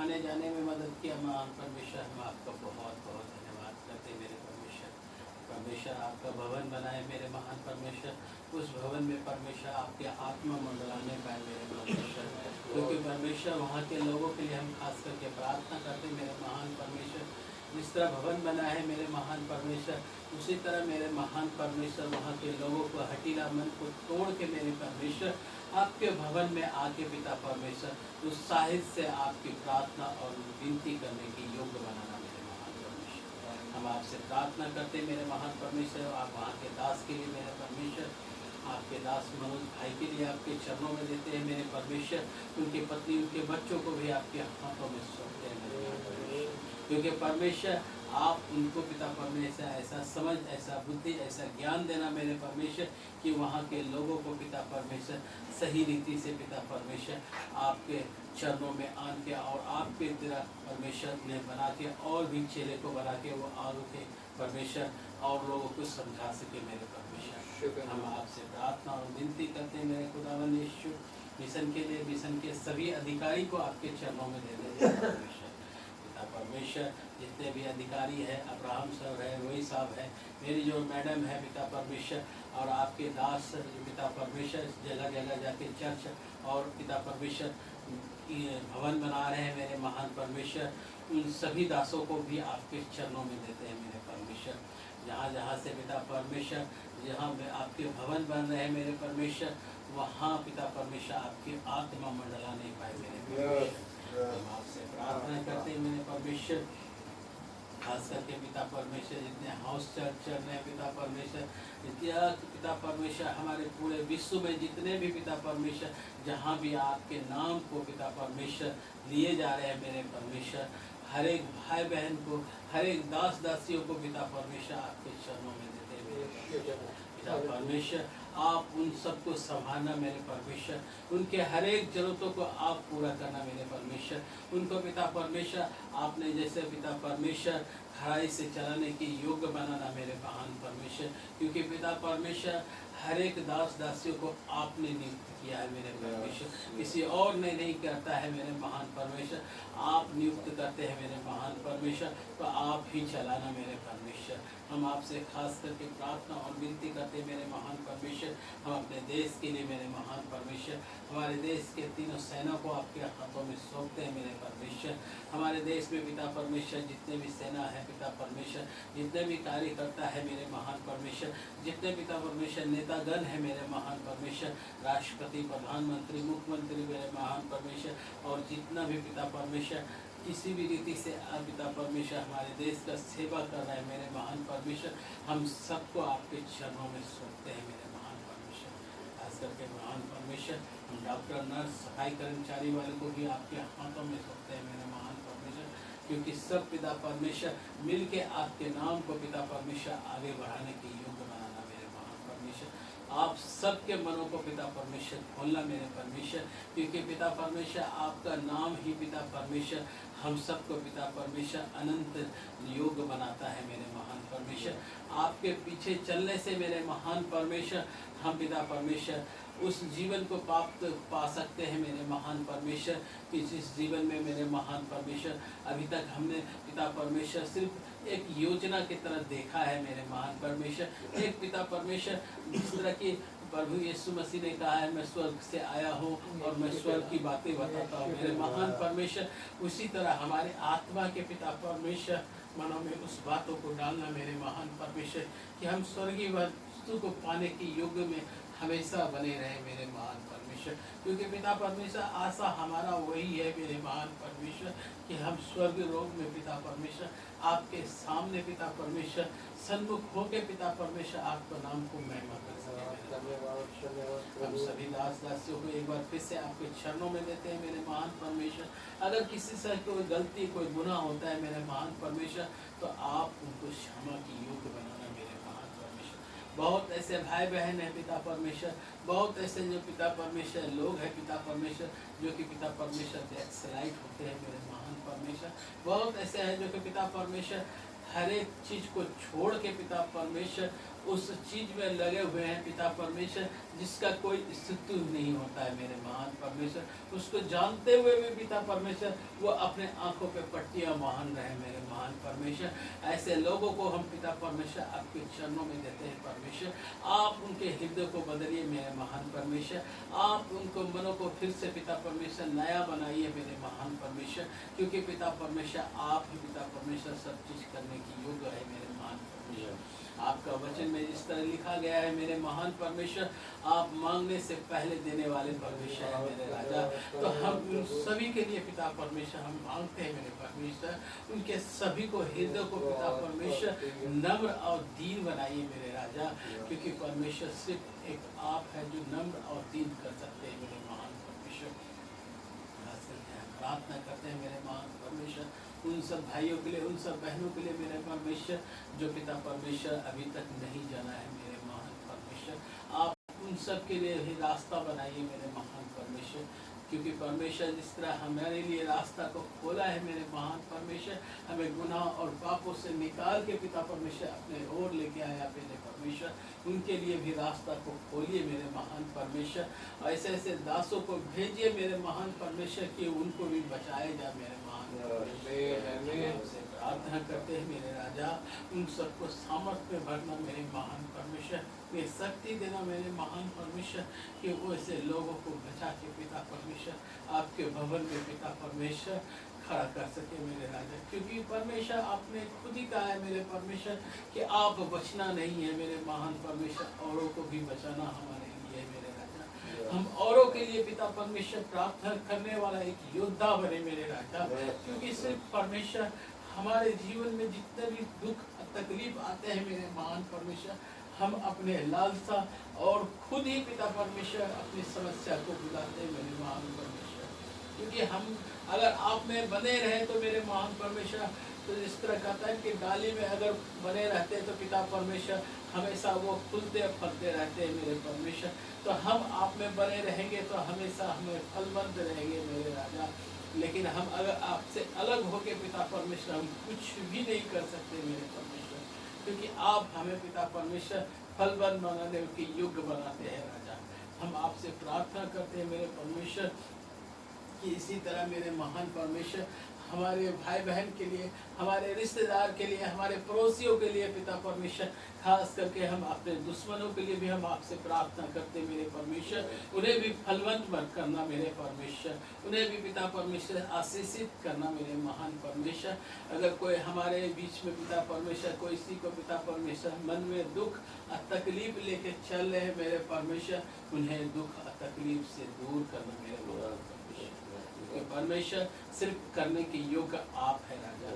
आने जाने में मदद किया महान परमेश्वर, हम आपका बहुत बहुत धन्यवाद करते हैं मेरे परमेश्वर। परमेश्वर आपका भवन बनाए मेरे महान परमेश्वर, उस भवन में परमेश्वर आपके आत्मा मंडलाने पाए मेरे परमेश्वर, क्योंकि परमेश्वर वहाँ के लोगों के लिए हम खास करके प्रार्थना करते हैं मेरे महान परमेश्वर। जिस तरह भवन बना है मेरे महान परमेश्वर, उसी तरह मेरे महान परमेश्वर वहाँ के लोगों को हठीला मन को तोड़ के मेरे परमेश्वर आपके भवन में आके पिता परमेश्वर उत्साहित से आपकी प्रार्थना और विनती करने की योग्य बनाना मेरे महान परमेश्वर। हम आपसे प्रार्थना करते हैं मेरे महान परमेश्वर, आप वहाँ के दास के लिए मेरे परमेश्वर, आपके दास मनोज भाई के लिए आपके चरणों में देते हैं मेरे परमेश्वर। उनकी पत्नी उनके बच्चों को भी आपके हाथों में सौंपते हैं मेरे परमेश्वर, क्योंकि परमेश्वर आप उनको पिता परमेश्वर ऐसा समझ, ऐसा बुद्धि, ऐसा ज्ञान देना मेरे परमेश्वर कि वहाँ के लोगों को पिता परमेश्वर सही रीति से पिता परमेश्वर आपके चरणों में आन के और आपके तरह परमेश्वर ने बना के और भी चेले को बना के वो आगे के परमेश्वर और लोगों को समझा सके मेरे परमेश्वर। हम आपसे प्रार्थना और विनती करते हैं मेरे खुदावन यीशु, मिशन के लिए मिशन के सभी अधिकारी को आपके चरणों में दे दें परमेश्वर। पिता परमेश्वर जितने भी अधिकारी है, अब्राहम साहब है, रोही साहब है, मेरी जो मैडम है पिता परमेश्वर, और आपके दास जो पिता परमेश्वर जगह जगह जाके चर्च और पिता परमेश्वर भवन बना रहे हैं मेरे महान परमेश्वर, उन सभी दासों को भी आपके चरणों में देते हैं मेरे परमेश्वर। जहाँ जहाँ से पिता परमेश्वर जहाँ आपके भवन बन रहे हैं मेरे परमेश्वर, वहाँ पिता परमेश्वर आपकी आत्मा मंडला नहीं पाए मेरे परमेश्वर। हम आपसे प्रार्थना करते हैं मेरे परमेश्वर, खास करके पिता परमेश्वर जितने हाउस चर्च चल रहे हैं पिता परमेश्वर, जितना पिता परमेश्वर हमारे पूरे विश्व में जितने भी पिता परमेश्वर जहाँ भी आपके नाम को पिता परमेश्वर लिए जा रहे हैं मेरे परमेश्वर, हर एक भाई बहन को, हर एक दास दासियों को पिता परमेश्वर आपके चरणों में देते हैं पिता परमेश्वर। आप उन सबको संभालना मेरे परमेश्वर, उनके हर एक जरूरतों को आप पूरा करना मेरे परमेश्वर। उनको पिता परमेश्वर आपने जैसे पिता परमेश्वर खराई से चलाने की योग्य बनाना मेरे महान परमेश्वर, क्योंकि पिता परमेश्वर हर एक दास दासियों को आपने नियुक्त किया है मेरे परमेश्वर, किसी और ने नहीं करता है मेरे महान परमेश्वर, आप नियुक्त करते हैं मेरे महान परमेश्वर, तो आप ही चलाना मेरे परमेश्वर। हम आपसे खास करके प्रार्थना और विनती करते हैं मेरे महान परमेश्वर, हम अपने देश के लिए मेरे महान परमेश्वर, हमारे देश के तीनों सेना को आपके हाथों में सौंपते हैं मेरे परमेश्वर। हमारे देश में पिता परमेश्वर जितने भी सेना है पिता परमेश्वर, जितने भी कार्यकर्ता है मेरे महान परमेश्वर, जितने पिता परमेश्वर नेतागण है मेरे महान परमेश्वर, राष्ट्रपति, प्रधानमंत्री, मुख्यमंत्री मेरे महान परमेश्वर, और जितना भी पिता परमेश्वर किसी भी रीति से पिता परमेश्वर हमारे देश का सेवा कर रहे हैं मेरे महान परमेश्वर, हम सबको आपके चरणों में सौंपते हैं मेरे महान परमेश्वर। खास करके महान परमेश्वर हम डॉक्टर, नर्स, सफाई कर्मचारी वाले को भी आपके हाथों में सौंपते हैं मेरे महान परमेश्वर, क्योंकि सब पिता परमेश्वर मिल के आपके नाम को पिता परमेश्वर आगे बढ़ाने की योग्य बनाना मेरे महान परमेश्वर। आप सबके मनों को पिता परमेश्वर खोलना मेरे परमेश्वर, क्योंकि पिता परमेश्वर आपका नाम ही पिता परमेश्वर हम सबको पिता परमेश्वर अनंत योग्य बनाता है मेरे महान परमेश्वर। आपके पीछे चलने से मेरे महान परमेश्वर हम पिता परमेश्वर उस जीवन को पा सकते हैं मेरे महान परमेश्वर, कि जिस जीवन में मेरे महान परमेश्वर अभी तक हमने पिता परमेश्वर सिर्फ एक योजना की तरह देखा है मेरे महान परमेश्वर। एक पिता परमेश्वर जिस तरह की प्रभु यीशु मसीह ने कहा है, मैं स्वर्ग से आया हूँ और मैं स्वर्ग की बातें बताता हूँ मेरे महान परमेश्वर, उसी तरह हमारे आत्मा के पिता परमेश्वर मनों में उस बातों को डालना मेरे महान परमेश्वर, कि हम स्वर्गीय वस्तु को पाने की योग्य में हमेशा बने रहे मेरे महान परमेश्वर, क्योंकि पिता परमेश्वर आशा हमारा वही है मेरे महान परमेश्वर, कि हम स्वर्ग लोक में पिता परमेश्वर आपके सामने पिता परमेश्वर सन्मुख होके पिता परमेश्वर आपका नाम को महिमा कर सके। हम सभी दास दासियों को एक बार फिर से आपके चरणों में देते हैं मेरे महान परमेश्वर। अगर किसी से कोई गलती, कोई गुनाह होता है मेरे महान परमेश्वर, तो आप उनको क्षमा की योग्य बनाना मेरे महान परमेश्वर। बहुत ऐसे भाई बहन हैं पिता परमेश्वर, बहुत ऐसे जो पिता परमेश्वर लोग हैं पिता परमेश्वर, जो कि पिता परमेश्वर बैकस्लाइड होते हैं मेरे महान परमेश्वर। बहुत ऐसे हैं जो कि पिता परमेश्वर हर एक चीज़ को छोड़ के पिता परमेश्वर उस चीज में लगे हुए हैं पिता परमेश्वर जिसका कोई अस्तित्व नहीं होता है मेरे महान परमेश्वर। उसको जानते हुए भी पिता परमेश्वर वो अपने आंखों पे पट्टियां बांध रहे हैं मेरे महान परमेश्वर। ऐसे लोगों को हम पिता परमेश्वर आपके चरणों में देते हैं परमेश्वर। आप उनके हृदय को बदलिए मेरे महान परमेश्वर। आप उनको मनों को फिर से पिता परमेश्वर नया बनाइए मेरे महान परमेश्वर, क्योंकि पिता परमेश्वर आप ही पिता परमेश्वर सब चीज करने की योग्य है मेरे महान परमेश्वर। आपका वचन में जिस तरह लिखा गया है मेरे महान परमेश्वर, आप मांगने से पहले देने वाले परमेश्वर है मेरे राजा। तो हम उन सभी के लिए पिता परमेश्वर हम मांगते हैं मेरे परमेश्वर, उनके सभी को हृदय को पिता परमेश्वर नम्र और दीन बनाइए मेरे राजा, क्योंकि परमेश्वर सिर्फ एक आप है जो नम्र और दीन कर सकते हैं मेरे महान परमेश्वर। प्रार्थना करते हैं मेरे महान परमेश्वर उन सब भाइयों के लिए, उन सब बहनों के लिए मेरे परमेश्वर जो पिता परमेश्वर अभी तक नहीं जाना है मेरे महान परमेश्वर। आप उन सब के लिए भी रास्ता बनाइए मेरे महान परमेश्वर, क्योंकि परमेश्वर जिस तरह हमारे लिए रास्ता को खोला है मेरे महान परमेश्वर, हमें गुनाह और पापों से निकाल के पिता परमेश्वर अपने ओर लेके आया मेरे परमेश्वर, उनके लिए भी रास्ता को खोलिए मेरे महान परमेश्वर। ऐसे ऐसे दासों को भेजिए मेरे महान परमेश्वर कि उनको भी बचाया जाए मेरे महान परमेश्वर। प्रार्थना करते हैं मेरे राजा, उन सबको सामर्थ्य में भरना मेरे महान परमेश्वर, ये शक्ति देना मेरे महान परमेश्वर कि वो ऐसे लोगों को बचा के पिता परमेश्वर आपके भवन में पिता परमेश्वर खड़ा कर सके मेरे राजा, क्योंकि परमेश्वर आपने खुद ही कहा है मेरे परमेश्वर कि आप बचना नहीं है मेरे महान परमेश्वर, औरों को भी बचाना हमारे लिए है मेरे राजा। हम औरों के लिए पिता परमेश्वर प्रार्थना करने वाला एक योद्धा बने मेरे राजा, क्योंकि सिर्फ परमेश्वर हमारे जीवन में जितने भी दुख तकलीफ आते हैं मेरे महान परमेश्वर, हम अपने लालसा और खुद ही पिता परमेश्वर अपनी समस्या को बुलाते हैं मेरे महान परमेश्वर, क्योंकि हम अगर आप में बने रहे तो मेरे महान परमेश्वर, तो इस तरह कहता है कि डाली में अगर बने रहते तो पिता परमेश्वर हमेशा वो फूलते फलते रहते हैं मेरे परमेश्वर। तो हम आप में बने रहेंगे तो हमेशा हमें फलवंत रहेंगे मेरे राजा। लेकिन हम अगर आपसे अलग होके पिता परमेश्वर हम कुछ भी नहीं कर सकते मेरे परमेश्वर, क्योंकि आप हमें पिता परमेश्वर फलवंत बनाने के योग्य बनाते हैं राजा। हम आपसे प्रार्थना करते हैं मेरे परमेश्वर कि इसी तरह मेरे महान परमेश्वर हमारे भाई बहन के लिए, हमारे रिश्तेदार के लिए, हमारे पड़ोसियों के लिए पिता परमेश्वर, खास करके हम अपने दुश्मनों के लिए भी हम आपसे प्रार्थना करते हैं मेरे परमेश्वर, उन्हें भी फलवंत मत करना मेरे परमेश्वर, उन्हें भी पिता परमेश्वर आशीषित करना मेरे महान परमेश्वर। अगर कोई हमारे बीच में पिता परमेश्वर कोई इसी को पिता परमेश्वर मन में दुख और तकलीफ लेके चल रहे हैं मेरे परमेश्वर, उन्हें दुख और तकलीफ से दूर करना मेरे महान परमेश्वर। सिर्फ करने के योग्य आप है राजा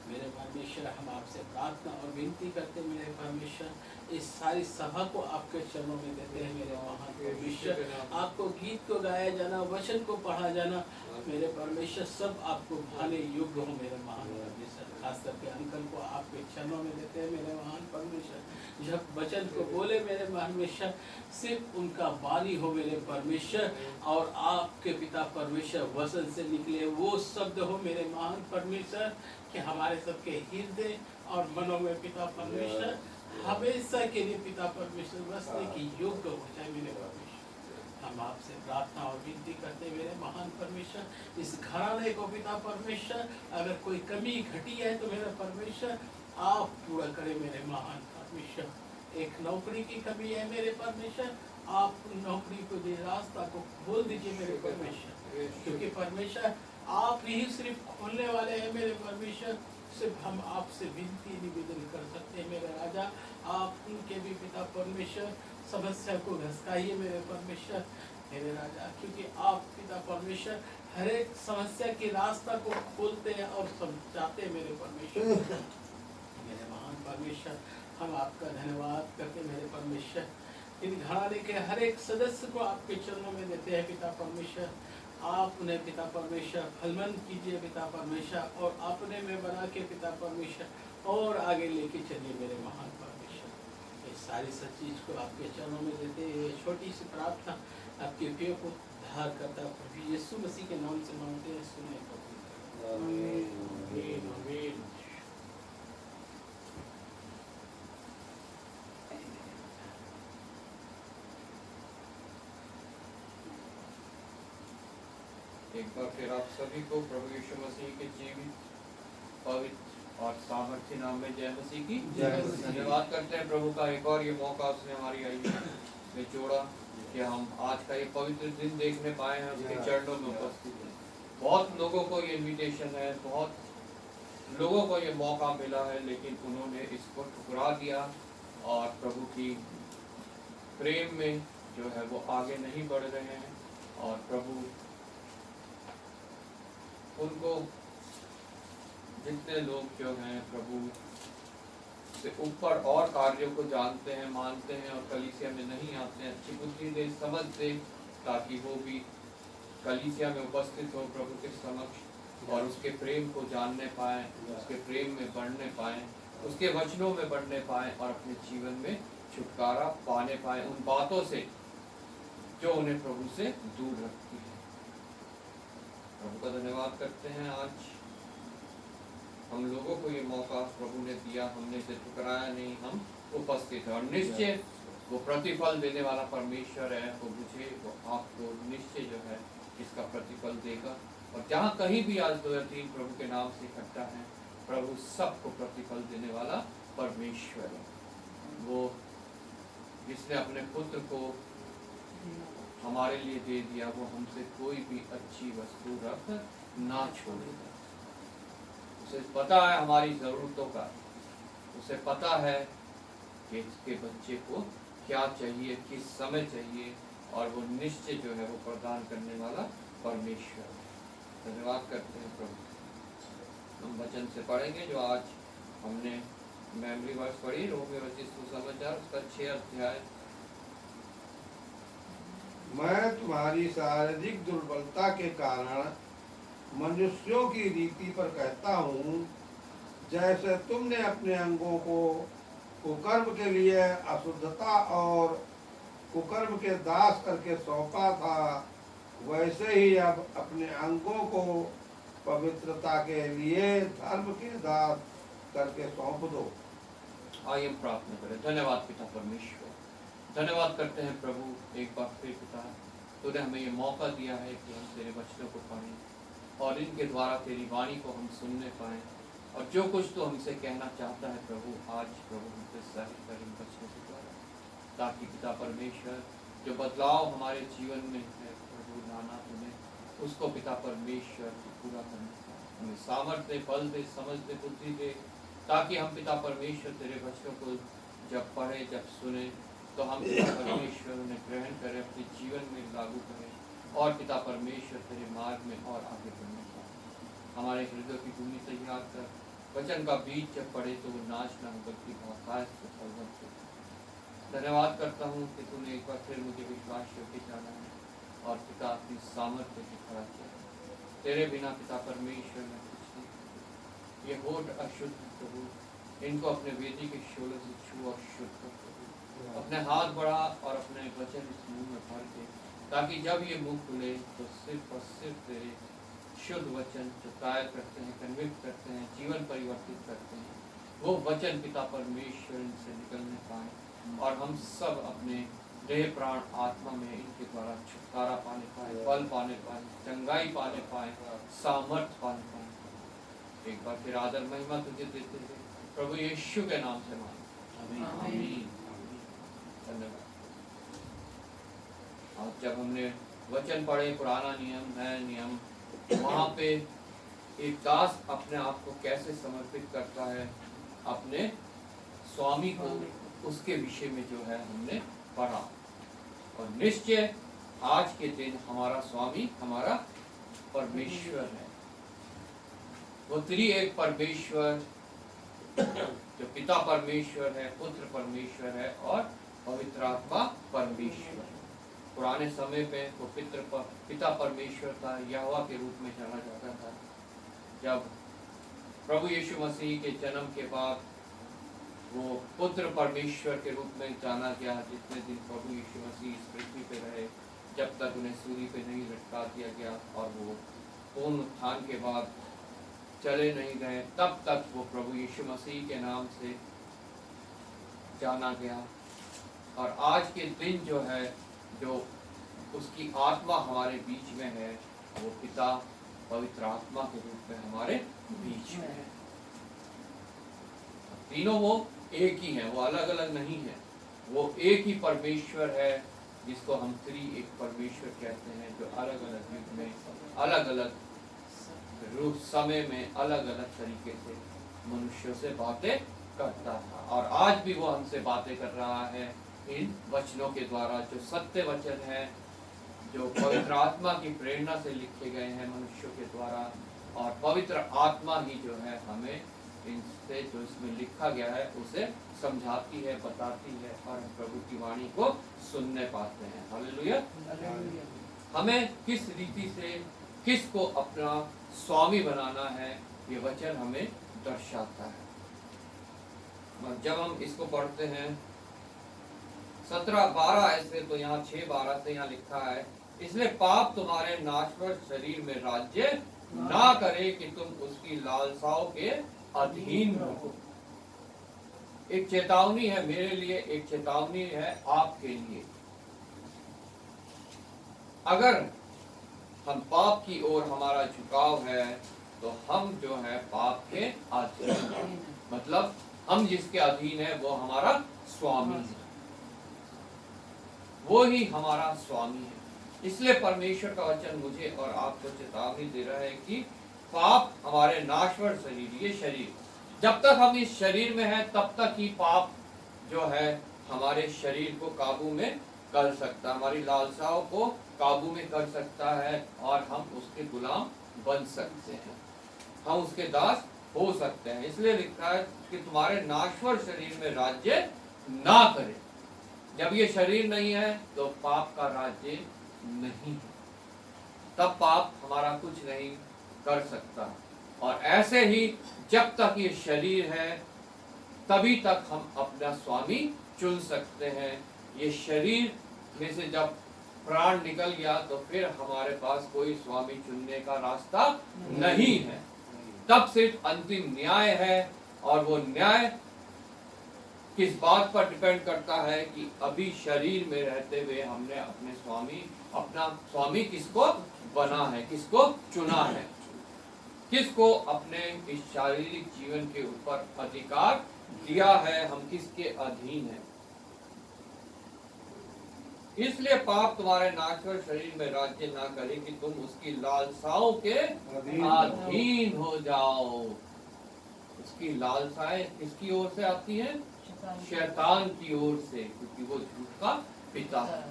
मेरे परमेश्वर। हम आपसे प्रार्थना और विनती करते हैं मेरे परमेश्वर, इस सारी सभा को आपके चरणों में देते हैं मेरे महान परमेश्वर। आपको गीत को गाया जाना, वचन को पढ़ा जाना मेरे परमेश्वर, सब आपको भाने योग्य हो मेरे महान परमेश्वर। खास करके अंकल को आपके चरणों में देते हैं मेरे महान परमेश्वर, जब वचन को बोले मेरे परमेश्वर सिर्फ उनका वाणी हो मेरे परमेश्वर, और आपके पिता परमेश्वर वचन से निकले वो शब्द हो मेरे महान परमेश्वर कि हमारे सबके हृदय और मनों में पिता परमेश्वर हमेशा के लिए पिता परमेश्वर बसने की योग्य हो जाए मेरे परमेश्वर। हम आपसे प्रार्थना और विनती करते मेरे महान परमेश्वर, इस घराने को पिता परमेश्वर अगर कोई कमी घटी है तो मेरे परमेश्वर आप पूरा करें मेरे महान परमेश्वर। एक नौकरी की कमी है मेरे परमेश्वर, आप नौकरी को दे, रास्ता को खोल दीजिए मेरे परमेश्वर, क्योंकि परमेश्वर आप ही सिर्फ खोलने वाले हैं मेरे परमेश्वर। सिर्फ हम आपसे विनती निवेदन कर सकते हैं मेरे राजा, आप उनके भी पिता परमेश्वर समस्या को घसकाइए मेरे परमेश्वर मेरे राजा, क्योंकि आप पिता परमेश्वर हर एक समस्या के रास्ता को खोलते हैं और समझाते हैं मेरे परमेश्वर। मेरे महान परमेश्वर हम आपका धन्यवाद करते मेरे परमेश्वर, इन घराने के हर एक सदस्य को आपके चरणों में देते हैं पिता परमेश्वर। आप उन्हें पिता परमेश्वर फलवंत कीजिए पिता परमेश्वर, और अपने में बना के पिता परमेश्वर और आगे लेके चलिए मेरे महान परमेश्वर। ये सारी सब चीज को आपके चरणों में देते हैं। छोटी सी प्रार्थना आपके प्रिय को धार करता प्रभु यीशु मसीह के नाम से मांगते हैं, सुने प्रभु। आमीन। एक बार फिर आप सभी को प्रभु यीशु मसीह के जीवित, पवित्र और सामर्थ्य नाम में जय मसीह की जय मसीह। धन्यवाद करते हैं प्रभु का, एक और ये मौका उसने हमारी आयु में जोड़ा कि हम आज का ये पवित्र दिन देखने पाए हैं, उसके चरणों में उपस्थित हैं। बहुत लोगों को ये इनविटेशन है, बहुत लोगों को ये मौका मिला है, लेकिन उन्होंने इसको ठुकरा दिया और प्रभु की प्रेम में जो है वो आगे नहीं बढ़ रहे हैं। और प्रभु उनको, जितने लोग जो हैं प्रभु से ऊपर और कार्यों को जानते हैं, मानते हैं और कलीसिया में नहीं आते हैं, अच्छी बुद्धि दे, समझ दे, ताकि वो भी कलीसिया में उपस्थित हो प्रभु के समक्ष और उसके प्रेम को जानने पाए, उसके प्रेम में बढ़ने पाए, उसके वचनों में बढ़ने पाए और अपने जीवन में छुटकारा पाने पाए उन बातों से जो उन्हें प्रभु से दूर रखती है। प्रभु का धन्यवाद करते हैं। आज हम लोगों को ये मौका प्रभु ने दिया, हमने इसे ठुकराया नहीं, हम उपस्थित हैं और निश्चय वो प्रतिफल देने वाला परमेश्वर है, वो मुझे, वो आपको निश्चय जो है इसका प्रतिफल देगा। और जहाँ कहीं भी आज 2 या 3 प्रभु के नाम से इकट्ठा है, प्रभु सबको प्रतिफल देने वाला परमेश्वर है। वो जिसने अपने पुत्र को हमारे लिए दे दिया, वो हमसे कोई भी अच्छी वस्तु रख ना छोड़ेगा। उसे पता है हमारी ज़रूरतों का, उसे पता है कि इसके बच्चे को क्या चाहिए, किस समय चाहिए, और वो निश्चय जो है वो प्रदान करने वाला परमेश्वर है। धन्यवाद करते हैं प्रभु। हम वचन से पढ़ेंगे जो आज हमने मेमोरी वर्स पढ़ी, रोमियो रचित सुसमाचार उसका 6 अध्याय। मैं तुम्हारी शारीरिक दुर्बलता के कारण मनुष्यों की रीति पर कहता हूँ, जैसे तुमने अपने अंगों को कुकर्म के लिए अशुद्धता और कुकर्म के दास करके सौंपा था, वैसे ही अब अपने अंगों को पवित्रता के लिए धर्म के दास करके सौंप दो। आइए हम प्रार्थना करें। धन्यवाद पिता परमेश्वर, धन्यवाद करते हैं प्रभु एक बार फिर पिता, तूने हमें ये मौका दिया है कि हम तेरे वचनों को पढ़ें और इनके द्वारा तेरी वाणी को हम सुनने पाएँ, और जो कुछ तो हमसे कहना चाहता है प्रभु, आज प्रभु हमसे जाहिर कर इन वचनों के द्वारा, ताकि पिता परमेश्वर जो बदलाव हमारे जीवन में है प्रभु लाना, तुम्हें उसको पिता परमेश्वर को पूरा करने का हमें सामर्थ्य, बल दे, समझ दे, बुद्धि दे, ताकि हम पिता परमेश्वर तेरे वचनों को जब पढ़े, जब सुने, तो हम पिता परमेश्वर उन्हें ग्रहण करें, अपने जीवन में लागू करें और पिता परमेश्वर तेरे मार्ग में और आगे बढ़ने पाए। हमारे हृदय की भूमि तैयार कर, वचन का बीज जब पड़े तो वो नाश ना हो बल्कि बहुतायत से फलवंत हो। धन्यवाद करता हूँ कि तूने एक बार फिर मुझे विश्वास योग्य जाना है और पिता अपनी सामर्थ्य से खड़ा किया। तेरे बिना पिता परमेश्वर में कुछ नहीं। ये होठ अशुद्ध प्रभु, इनको अपने वेदी के शोलों से छू और शुद्ध कर प्रभु। अपने हाथ बढ़ा और अपने वचन इस मुंह में भर दे, ताकि जब ये मुंह खुले तो सिर्फ और सिर्फ तेरे शुद्ध वचन जो कायल करते हैं, कन्विक्ट करते हैं, जीवन परिवर्तित करते हैं, वो वचन पिता परमेश्वर इनसे निकलने पाए और हम सब अपने देह प्राण आत्मा में इनके द्वारा छुटकारा पाने पाए, बल पाने पाए, चंगाई पाने पाए, सामर्थ पाने पाए। एक बार फिर आदर महिमा तुझे देते हैं प्रभु यीशु के नाम से मांग, आमीन। धन्यवाद। आज जब हमने वचन पढ़े, पुराना नियम, नया नियम, वहाँ पे एक दास अपने आप को कैसे समर्पित करता है अपने स्वामी को, उसके विषय में जो है हमने पढ़ा। और निश्चय आज के दिन हमारा स्वामी हमारा परमेश्वर है। वो त्रिएक परमेश्वर जो पिता परमेश्वर है, पुत्र परमेश्वर है और पवित्र आत्मा परमेश्वर है। पुराने समय पे वो पिता परमेश्वर था, यहोवा के रूप में जाना जाता था। जब प्रभु यीशु मसीह के जन्म के बाद वो पुत्र परमेश्वर के रूप में जाना गया। जितने दिन प्रभु यीशु मसीह इस पृथ्वी पे रहे, जब तक उन्हें सूली पे नहीं लटका दिया गया और वो पूर्ण उत्थान के बाद चले नहीं गए, तब तक वो प्रभु यीशु मसीह के नाम से जाना गया। और आज के दिन जो है, जो उसकी आत्मा हमारे बीच में है वो पिता पवित्र आत्मा के रूप में हमारे बीच में है। तीनों वो एक ही है, वो अलग अलग नहीं है। वो एक ही परमेश्वर है जिसको हम एक परमेश्वर कहते हैं, जो अलग अलग युग में अलग अलग रूप समय में अलग अलग तरीके से मनुष्यों से बातें करता था, और आज भी वो हमसे बातें कर रहा है इन वचनों के द्वारा, जो सत्य वचन है, जो पवित्र आत्मा की प्रेरणा से लिखे गए हैं मनुष्यों के द्वारा। और पवित्र आत्मा ही जो है हमें इनसे जो इसमें लिखा गया है उसे समझाती है, बताती है, और हम प्रभु की वाणी को सुनने पाते हैं। हालेलुया। हमें किस रीति से किसको अपना स्वामी बनाना है, ये वचन हमें दर्शाता है। जब हम इसको पढ़ते हैं 17-12 ऐसे, तो यहाँ 6-12 से यहाँ लिखा है, इसलिए पाप तुम्हारे नाशवर शरीर में राज्य ना करे कि तुम उसकी लालसाओं के अधीन हो। एक चेतावनी है मेरे लिए, एक चेतावनी है आपके लिए। अगर हम पाप की ओर हमारा झुकाव है तो हम जो है पाप के अधीन हैं। मतलब हम जिसके अधीन है वो हमारा स्वामी है, वो ही हमारा स्वामी है। इसलिए परमेश्वर का वचन मुझे और आपको चेतावनी दे रहा है कि पाप हमारे नाशवर शरीर, ये शरीर जब तक हम इस शरीर में हैं तब तक ही पाप जो है हमारे शरीर को काबू में कर सकता है, हमारी लालसाओं को काबू में कर सकता है, और हम उसके गुलाम बन सकते हैं, हम उसके दास हो सकते हैं। इसलिए लिखा है कि तुम्हारे नाशवर शरीर में राज्य ना करे। जब ये शरीर नहीं है तो पाप का राज्य नहीं है, तब पाप हमारा कुछ नहीं कर सकता। और ऐसे ही जब तक ये शरीर है तभी तक हम अपना स्वामी चुन सकते हैं। ये शरीर में से जब प्राण निकल गया तो फिर हमारे पास कोई स्वामी चुनने का रास्ता नहीं है। तब सिर्फ अंतिम न्याय है, और वो न्याय किस बात पर डिपेंड करता है कि अभी शरीर में रहते हुए हमने अपना स्वामी किसको बना है, किसको चुना है, किसको अपने इस शारीरिक जीवन के ऊपर अधिकार दिया है, हम किसके अधीन हैं। इसलिए पाप तुम्हारे नाशवर शरीर में राज्य ना करे कि तुम उसकी लालसाओं के अधीन हो जाओ। उसकी लालसाएं किसकी ओर से आती हैं? शैतान की ओर से, क्योंकि वो झूठ का पिता है,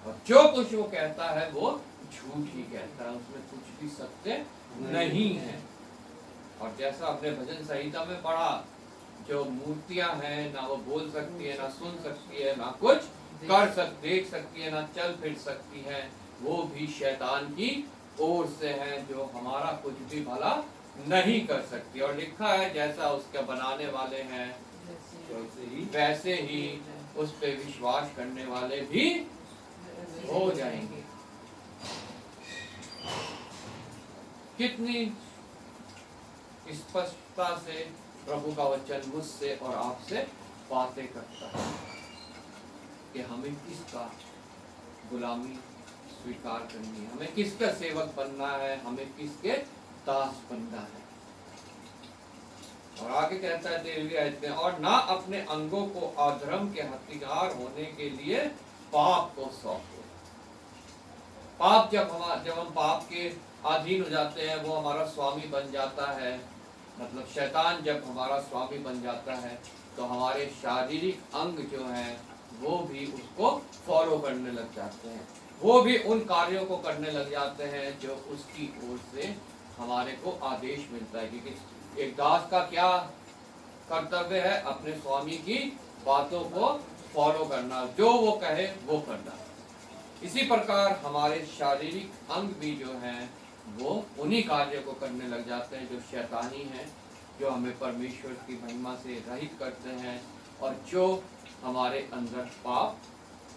और जो कुछ वो कहता है वो झूठ ही कहता है, उसमें कुछ भी सत्य नहीं है। और जैसा अपने भजन संहिता में पढ़ा, जो मूर्तियां हैं ना वो बोल सकती है, ना सुन सकती है, ना कुछ देख सकती है, ना चल फिर सकती है, वो भी शैतान की ओर से है, जो हमारा कुछ भी भला नहीं कर सकती। और लिखा है जैसा उसके बनाने वाले हैं वैसे ही उस पे विश्वास करने वाले भी हो जाएंगे। कितनी स्पष्टता से प्रभु का वचन मुझसे और आपसे बातें करता है कि हमें किसका गुलामी स्वीकार करनी है, हमें किसका सेवक बनना है, हमें किसके दास बनना है। और आगे कहता है 13वीं आयत में, और ना अपने अंगों को अधर्म के हथियार होने के लिए पाप को सौंपो। पाप जब हम पाप के अधीन हो जाते हैं, वो हमारा स्वामी बन जाता है। मतलब शैतान जब हमारा स्वामी बन जाता है तो हमारे शारीरिक अंग जो हैं वो भी उसको फॉलो करने लग जाते हैं, वो भी उन कार्यों को करने लग जाते हैं जो उसकी ओर से हमारे को आदेश मिलता है। क्योंकि एक दास का क्या कर्तव्य है? अपने स्वामी की बातों को फॉलो करना, जो वो कहे वो करना। इसी प्रकार हमारे शारीरिक अंग भी जो हैं वो उन्हीं कार्यों को करने लग जाते हैं जो शैतानी हैं, जो हमें परमेश्वर की महिमा से रहित करते हैं, और जो हमारे अंदर पाप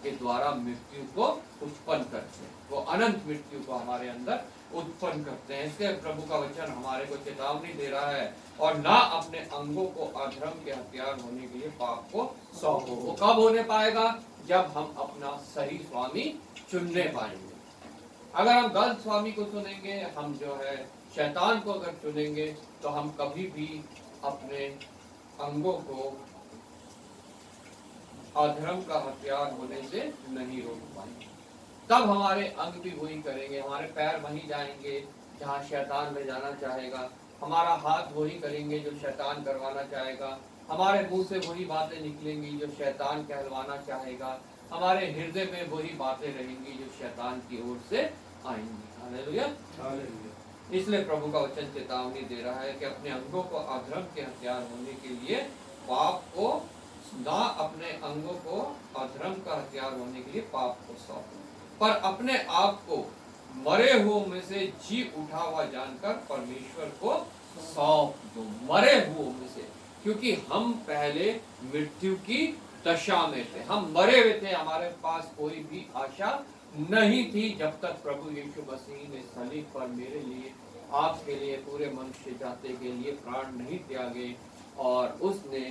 के द्वारा मृत्यु को उत्पन्न करते हैं, वो अनंत मृत्यु को हमारे अंदर उत्पन्न करते हैं। इसलिए प्रभु का वचन हमारे को चेतावनी दे रहा है, और ना अपने अंगों को अधर्म के हथियार होने के लिए पाप को सौंपो। वो कब होने पाएगा? जब हम अपना सही स्वामी चुनने पाएंगे। अगर हम गलत स्वामी को चुनेंगे, हम जो है शैतान को अगर चुनेंगे, तो हम कभी भी अपने अंगों को अधर्म का हथियार होने से नहीं रोक पाएंगे। तब हमारे अंग भी वही करेंगे, हमारे पैर वहीं जाएंगे जहाँ शैतान ले जाना चाहेगा, हमारा हाथ वही करेंगे जो शैतान करवाना चाहेगा, हमारे मुंह से वही बातें निकलेंगी जो शैतान कहलवाना चाहेगा, हमारे हृदय में वही बातें रहेंगी जो शैतान की ओर से आएंगी। हालेलुया। इसलिए प्रभु का वचन चेतावनी दे रहा है कि अपने अंगों को अधर्म के हथियार होने के लिए पाप को ना, अपने अंगों को अधर्म का हथियार होने के लिए पाप को सौंपो, पर अपने आप को मरे हुओं में से जी उठा हुआ जानकर परमेश्वर को सौंप दो। मरे हुओं में से, क्योंकि हम पहले मृत्यु की दशा में थे, हम मरे हुए थे, हमारे पास कोई भी आशा नहीं थी जब तक प्रभु यीशु मसीह ने सलीब पर मेरे लिए, आपके लिए, पूरे मनुष्य जाति के लिए प्राण नहीं त्यागे और उसने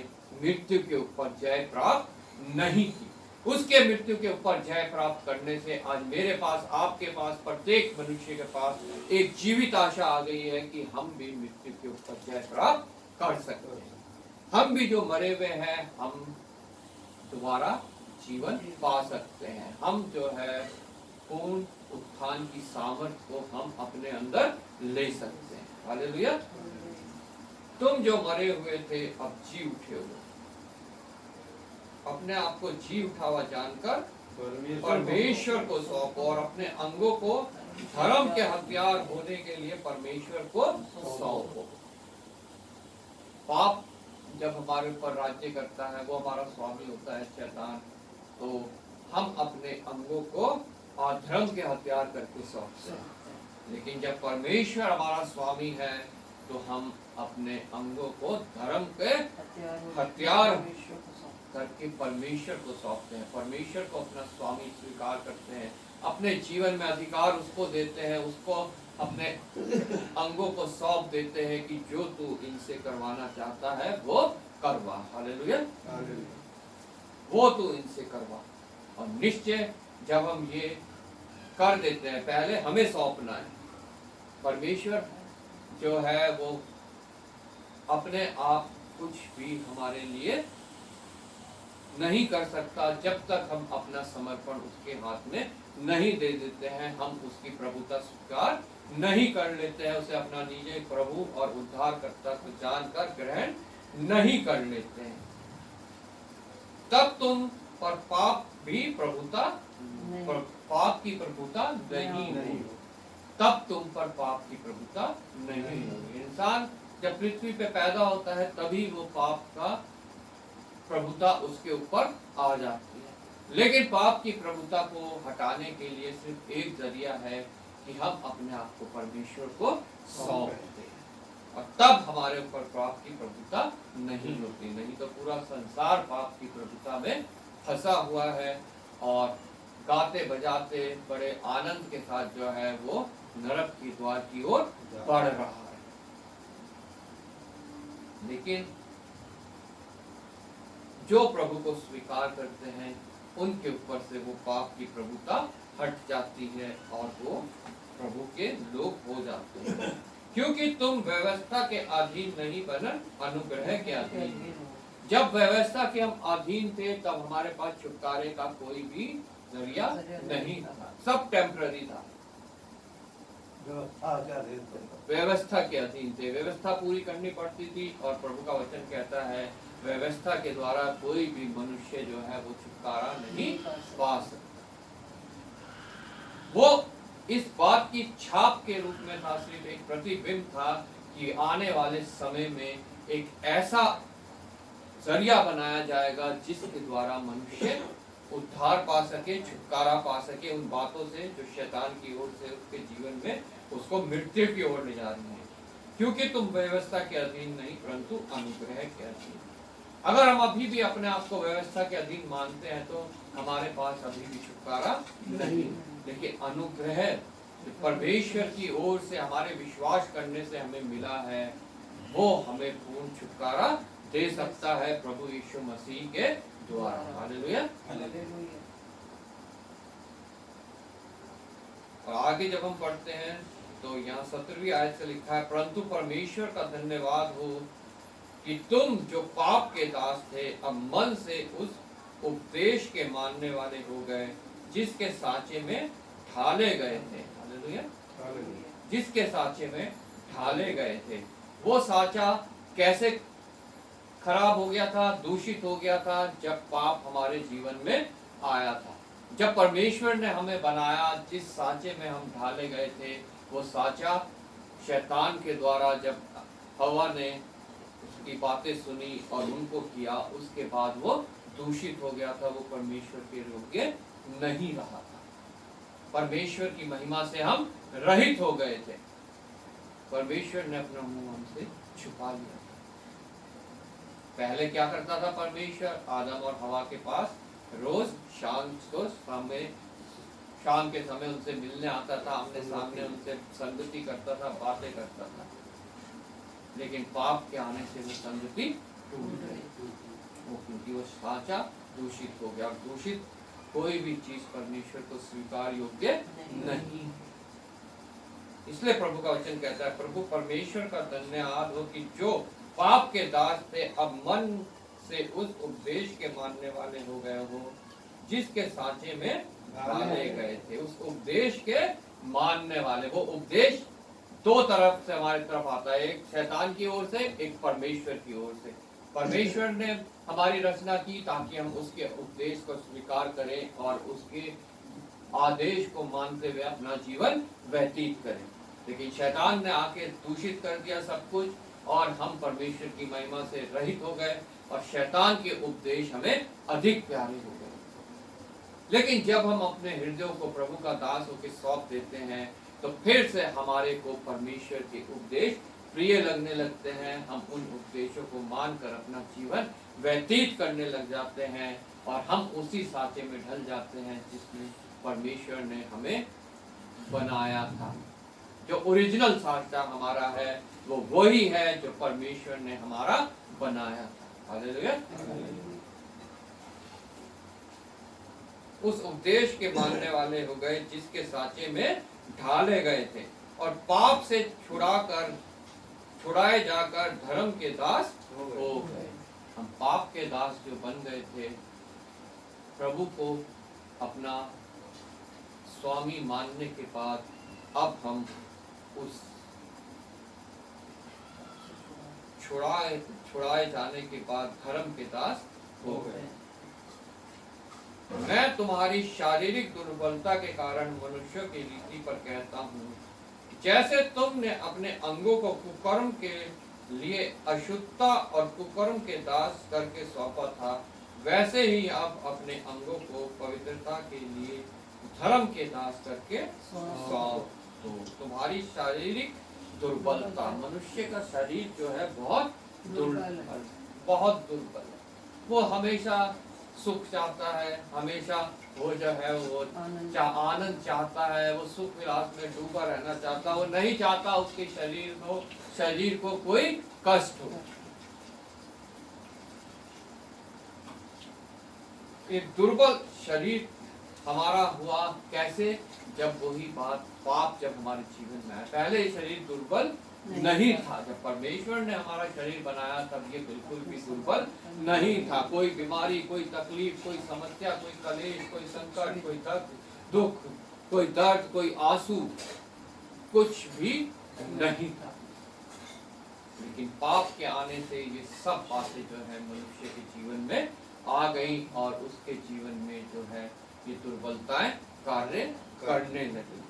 मृत्यु के ऊपर जय प्राप्त नहीं की। उसके मृत्यु के ऊपर जय प्राप्त करने से आज मेरे पास, आपके पास, प्रत्येक मनुष्य के पास एक जीवित आशा आ गई है कि हम भी मृत्यु के ऊपर जय प्राप्त कर सकते हैं। हम भी जो मरे हुए हैं, हम दोबारा जीवन पा सकते हैं। हम जो है पूर्ण उत्थान की सामर्थ्य को हम अपने अंदर ले सकते हैं। हालेलुया। तुम जो मरे हुए थे अब जी उठे हो, अपने आप को जी उठा हुआ जानकर परमेश्वर को सौंपो और अपने अंगों को धर्म के हथियार होने के लिए परमेश्वर को सौंपो। पाप जब हमारे ऊपर राज्य करता है, वो हमारा स्वामी होता है शैतान, तो हम अपने अंगों को अधर्म के हथियार करके सौंपते हैं। लेकिन जब परमेश्वर हमारा स्वामी है, तो हम अपने अंगों को धर्म के हथियार करके परमेश्वर को सौंपते हैं, परमेश्वर को अपना स्वामी स्वीकार करते हैं, अपने जीवन में अधिकार उसको देते हैं, उसको अपने अंगों को सौंप देते हैं कि जो तू इनसे करवाना चाहता है वो करवा। हालेलुया। वो तू इनसे करवा। और निश्चय जब हम ये कर देते हैं, पहले हमें सौंपना है। परमेश्वर जो है वो अपने आप कुछ भी हमारे लिए नहीं कर सकता जब तक हम अपना समर्पण उसके हाथ में नहीं दे देते हैं, हम उसकी प्रभुता स्वीकार नहीं कर लेते हैं, उसे अपना निज प्रभु और उद्धारकर्ता को जानकर ग्रहण नहीं कर लेते हैं। तब तुम पर पाप भी प्रभुता, पाप की प्रभुता नहीं, तब तुम पर पाप की प्रभुता नहीं होगी। इंसान जब पृथ्वी पे पैदा होता है तभी वो पाप का प्रभुता उसके ऊपर आ जाती है। लेकिन पाप की प्रभुता को हटाने के लिए सिर्फ एक जरिया है कि हम अपने आप को परमेश्वर को सौंप दें, और तब हमारे ऊपर पाप की प्रभुता नहीं होती। नहीं तो पूरा संसार पाप की प्रभुता में फंसा हुआ है और गाते बजाते बड़े आनंद के साथ जो है वो नरक की द्वार की ओर बढ़ रहा है। लेकिन जो प्रभु को स्वीकार करते हैं उनके ऊपर से वो पाप की प्रभुता हट जाती है और वो प्रभु के लोग हो जाते हैं, क्योंकि तुम व्यवस्था के अधीन नहीं बन अनुग्रह के अधीन। जब व्यवस्था के हम अधीन थे तब हमारे पास छुटकारे का कोई भी जरिया नहीं था, सब टेम्पररी था। व्यवस्था के अधीन थे, व्यवस्था पूरी करनी पड़ती थी, और प्रभु का वचन कहता है व्यवस्था के द्वारा कोई भी मनुष्य जो है वो छुटकारा नहीं पा सकता। वो इस बात की छाप के रूप में था, सिर्फ एक प्रतिबिंब था कि आने वाले समय में एक ऐसा जरिया बनाया जाएगा जिसके द्वारा मनुष्य उद्धार पा सके, छुटकारा पा सके उन बातों से जो शैतान की ओर से उसके जीवन में उसको मृत्यु की ओर ले जा रही है। क्योंकि तुम व्यवस्था के अधीन नहीं परंतु अनुग्रह के अधीन। अगर हम अभी भी अपने आप को व्यवस्था के अधीन मानते हैं तो हमारे पास अभी भी छुटकारा नहीं, लेकिन अनुग्रह परमेश्वर की ओर से हमारे विश्वास करने से हमें मिला है, वो हमें पूर्ण छुटकारा दे सकता है प्रभु यीशु मसीह के द्वारा। हालेलुया। और आगे जब हम पढ़ते हैं तो यहाँ 17वीं आयत से लिखा है, परंतु परमेश्वर का धन्यवाद हो कि तुम जो पाप के दास थे अब मन से उस उपदेश के मानने वाले हो गए जिसके सांचे में ढाले गए थे। हालेलुया। जिसके सांचे में ढाले गए थे। वो सांचा कैसे खराब हो गया था, दूषित हो गया था? जब पाप हमारे जीवन में आया था, जब परमेश्वर ने हमें बनाया, जिस सांचे में हम ढाले गए थे, वो सांचा शैतान के द्वारा जब हवा ने उसकी बातें सुनी और उनको किया, उसके बाद वो दूषित हो गया था, वो परमेश्वर के योग्य नहीं रहा था। परमेश्वर की महिमा से हम रहित हो गए थे। परमेश्वर ने अपना मुंह हमसे छुपा लिया था। पहले क्या करता था परमेश्वर? आदम और हवा के पास रोज शाम के समय उनसे मिलने आता था, आमने सामने उनसे संगति करता था, बातें करता था। लेकिन पाप के आने से वो संगति टूट गई, वो क्योंकि वो सांचा दूषित हो गया। दूषित कोई भी चीज परमेश्वर को स्वीकार योग्य नहीं। इसलिए प्रभु का वचन कहता है, प्रभु परमेश्वर का धन्यवाद हो कि जो पाप के दास थे अब मन से उस उपदेश के मानने वाले हो गए हो जिसके सांचे में डाले गए थे। उस उपदेश के मानने वाले। वो उपदेश दो तरफ से हमारी तरफ आता है, एक शैतान की ओर से, एक परमेश्वर की ओर से। परमेश्वर ने हमारी रचना की ताकि हम उसके उपदेश को स्वीकार करें और उसके आदेश को मानते हुए अपना जीवन व्यतीत करें। लेकिन शैतान ने आके दूषित कर दिया सब कुछ और हम परमेश्वर की महिमा से रहित हो गए और शैतान के उपदेश हमें अधिक प्यारे हो गए। लेकिन जब हम अपने हृदयों को प्रभु का दास होकर सौंप देते हैं तो फिर से हमारे को परमेश्वर के उपदेश प्रिय लगने लगते हैं। हम उन उपदेशों को मानकर अपना जीवन व्यतीत करने लग जाते हैं और हम उसी सांचे में ढल जाते हैं जिसमें परमेश्वर ने हमें बनाया था। जो ओरिजिनल सांचा हमारा है वो वही है जो परमेश्वर ने हमारा बनाया था। हालेलुया। उस उपदेश के मानने वाले हो गए जिसके सांचे में ढाले गए थे और पाप से छुड़ाए जाकर धर्म के दास हो गए। हम पाप के दास जो बन गए थे, प्रभु को अपना स्वामी मानने के बाद अब हम उस छुड़ाए जाने के बाद धर्म के दास हो गए। मैं तुम्हारी शारीरिक दुर्बलता के कारण मनुष्यों की रीति पर कहता हूँ, जैसे तुमने अपने अंगों को कुकर्म के लिए अशुद्धता और कुकर्म के दास करके सौंपा था, वैसे ही अब अपने अंगों को पवित्रता के लिए धर्म के दास करके सौंप दो। तुम्हारी शारीरिक दुर्बलता, मनुष्य का शरीर जो है बहुत दुर्बल है। वो हमेशा सुख चाहता है, हमेशा वो जो है वो आनंद चाहता है, वो सुख विलास में डूबा रहना चाहता, वो नहीं चाहता उसके शरीर को कोई कष्ट हो। एक दुर्बल शरीर हमारा हुआ कैसे? जब वही बात पाप जब हमारे जीवन में आया। पहले ये शरीर दुर्बल नहीं था। जब परमेश्वर ने हमारा शरीर बनाया तब ये बिल्कुल भी दुर्बल नहीं था। कोई बीमारी, कोई तकलीफ, कोई समस्या, कोई कलेश, कोई संकट, कोई दुख, कोई दर्द, कोई आंसू, कुछ भी नहीं था। लेकिन पाप के आने से ये सब बातें जो है मनुष्य के जीवन में आ गई और उसके जीवन में जो है ये दुर्बलताएं कार्य करने लगी।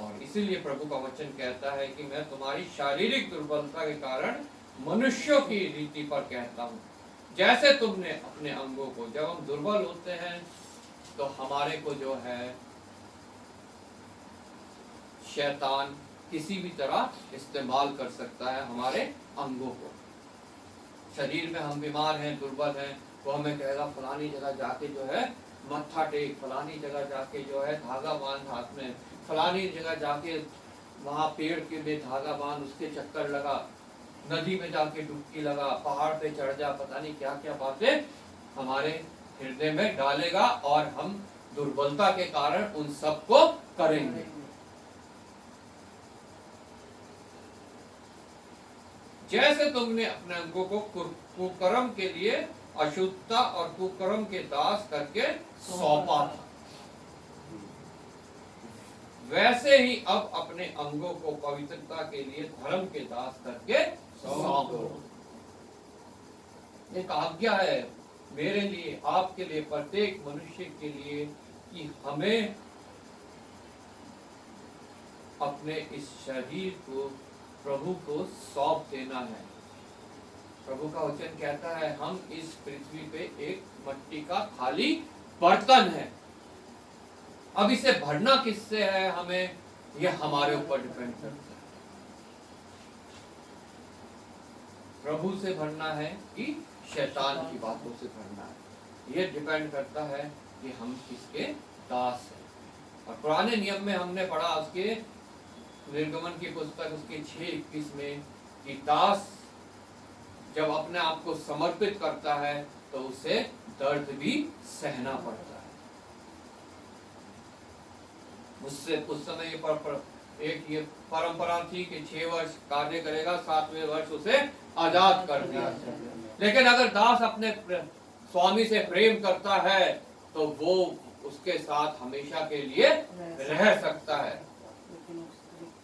और इसीलिए प्रभु का वचन कहता है कि मैं तुम्हारी शारीरिक दुर्बलता के कारण मनुष्यों की रीति पर कहता हूँ, जैसे तुमने अपने अंगों को, जब हम दुर्बल होते हैं तो हमारे को जो है शैतान किसी भी तरह इस्तेमाल कर सकता है हमारे अंगों को। शरीर में हम बीमार हैं, दुर्बल हैं, वो हमें कहेगा फलानी जगह जाके जो है मत्था टेक, फलानी जगह जाके जो है धागा बांध हाथ में, फलानी जगह जाके वहाँ पेड़ के लिए धागा बांध, उसके चक्कर लगा, नदी में जाके डुबकी लगा, पहाड़ पे चढ़ जा, पता नहीं क्या क्या बातें हमारे हृदय में डालेगा और हम दुर्बलता के कारण उन सब को करेंगे। जैसे तुमने अपने अंगों को कुकर्म के लिए अशुद्धता और कुकर्म के दास करके सौंपा था, वैसे ही अब अपने अंगों को पवित्रता के लिए धर्म के दास करके सौंपो। एक आज्ञा है मेरे लिए, आपके लिए, प्रत्येक मनुष्य के लिए कि हमें अपने इस शरीर को प्रभु को सौंप देना है। प्रभु का वचन कहता है हम इस पृथ्वी पे एक मट्टी का खाली बर्तन है। अब इसे भरना किससे है हमें, यह हमारे ऊपर डिपेंड करता है। प्रभु से भरना है कि शैतान की बातों से भरना है, यह डिपेंड करता है कि हम किसके दास हैं। और पुराने नियम में हमने पढ़ा उसके निर्गमन की पुस्तक उसके 6:21 में कि दास जब अपने आप को समर्पित करता है तो उसे दर्द भी सहना पड़ता है। उससे उस समय एक ये परंपरा थी कि 6 वर्ष कार्य करेगा, 7वें वर्ष उसे आजाद कर दिया। लेकिन अगर दास अपने स्वामी से प्रेम करता है तो वो उसके साथ हमेशा के लिए रह सकता है,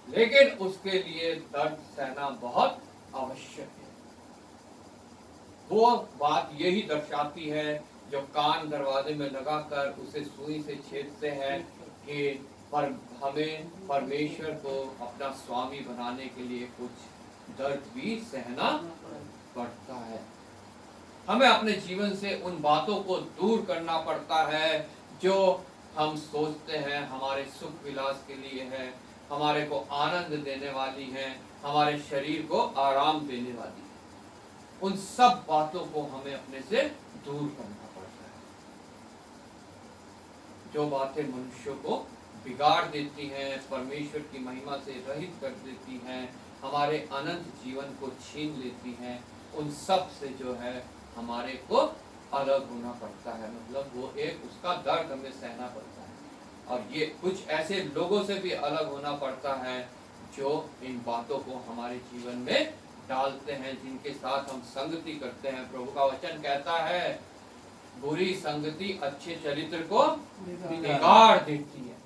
लेकिन उसके लिए दर्द सहना बहुत आवश्यक है। वो बात यही दर्शाती है जो कान दरवाजे में लगाकर उसे सुई से छेदते हैं कि हमें परमेश्वर को अपना स्वामी बनाने के लिए कुछ दर्द भी सहना पड़ता है। हमें अपने जीवन से उन बातों को दूर करना पड़ता है जो हम सोचते हैं हमारे सुख विलास के लिए है, हमारे को आनंद देने वाली है, हमारे शरीर को आराम देने वाली है। उन सब बातों को हमें अपने से दूर करना पड़ता है। जो बातें मनुष्य को बिगाड़ देती हैं, परमेश्वर की महिमा से रहित कर देती हैं, हमारे अनंत जीवन को छीन लेती हैं, उन सब से जो है हमारे को अलग होना पड़ता है। मतलब वो एक उसका दर्द हमें सहना पड़ता है। और ये कुछ ऐसे लोगों से भी अलग होना पड़ता है जो इन बातों को हमारे जीवन में डालते हैं, जिनके साथ हम संगति करते हैं। प्रभु का वचन कहता है बुरी संगति अच्छे चरित्र को बिगाड़ देती है।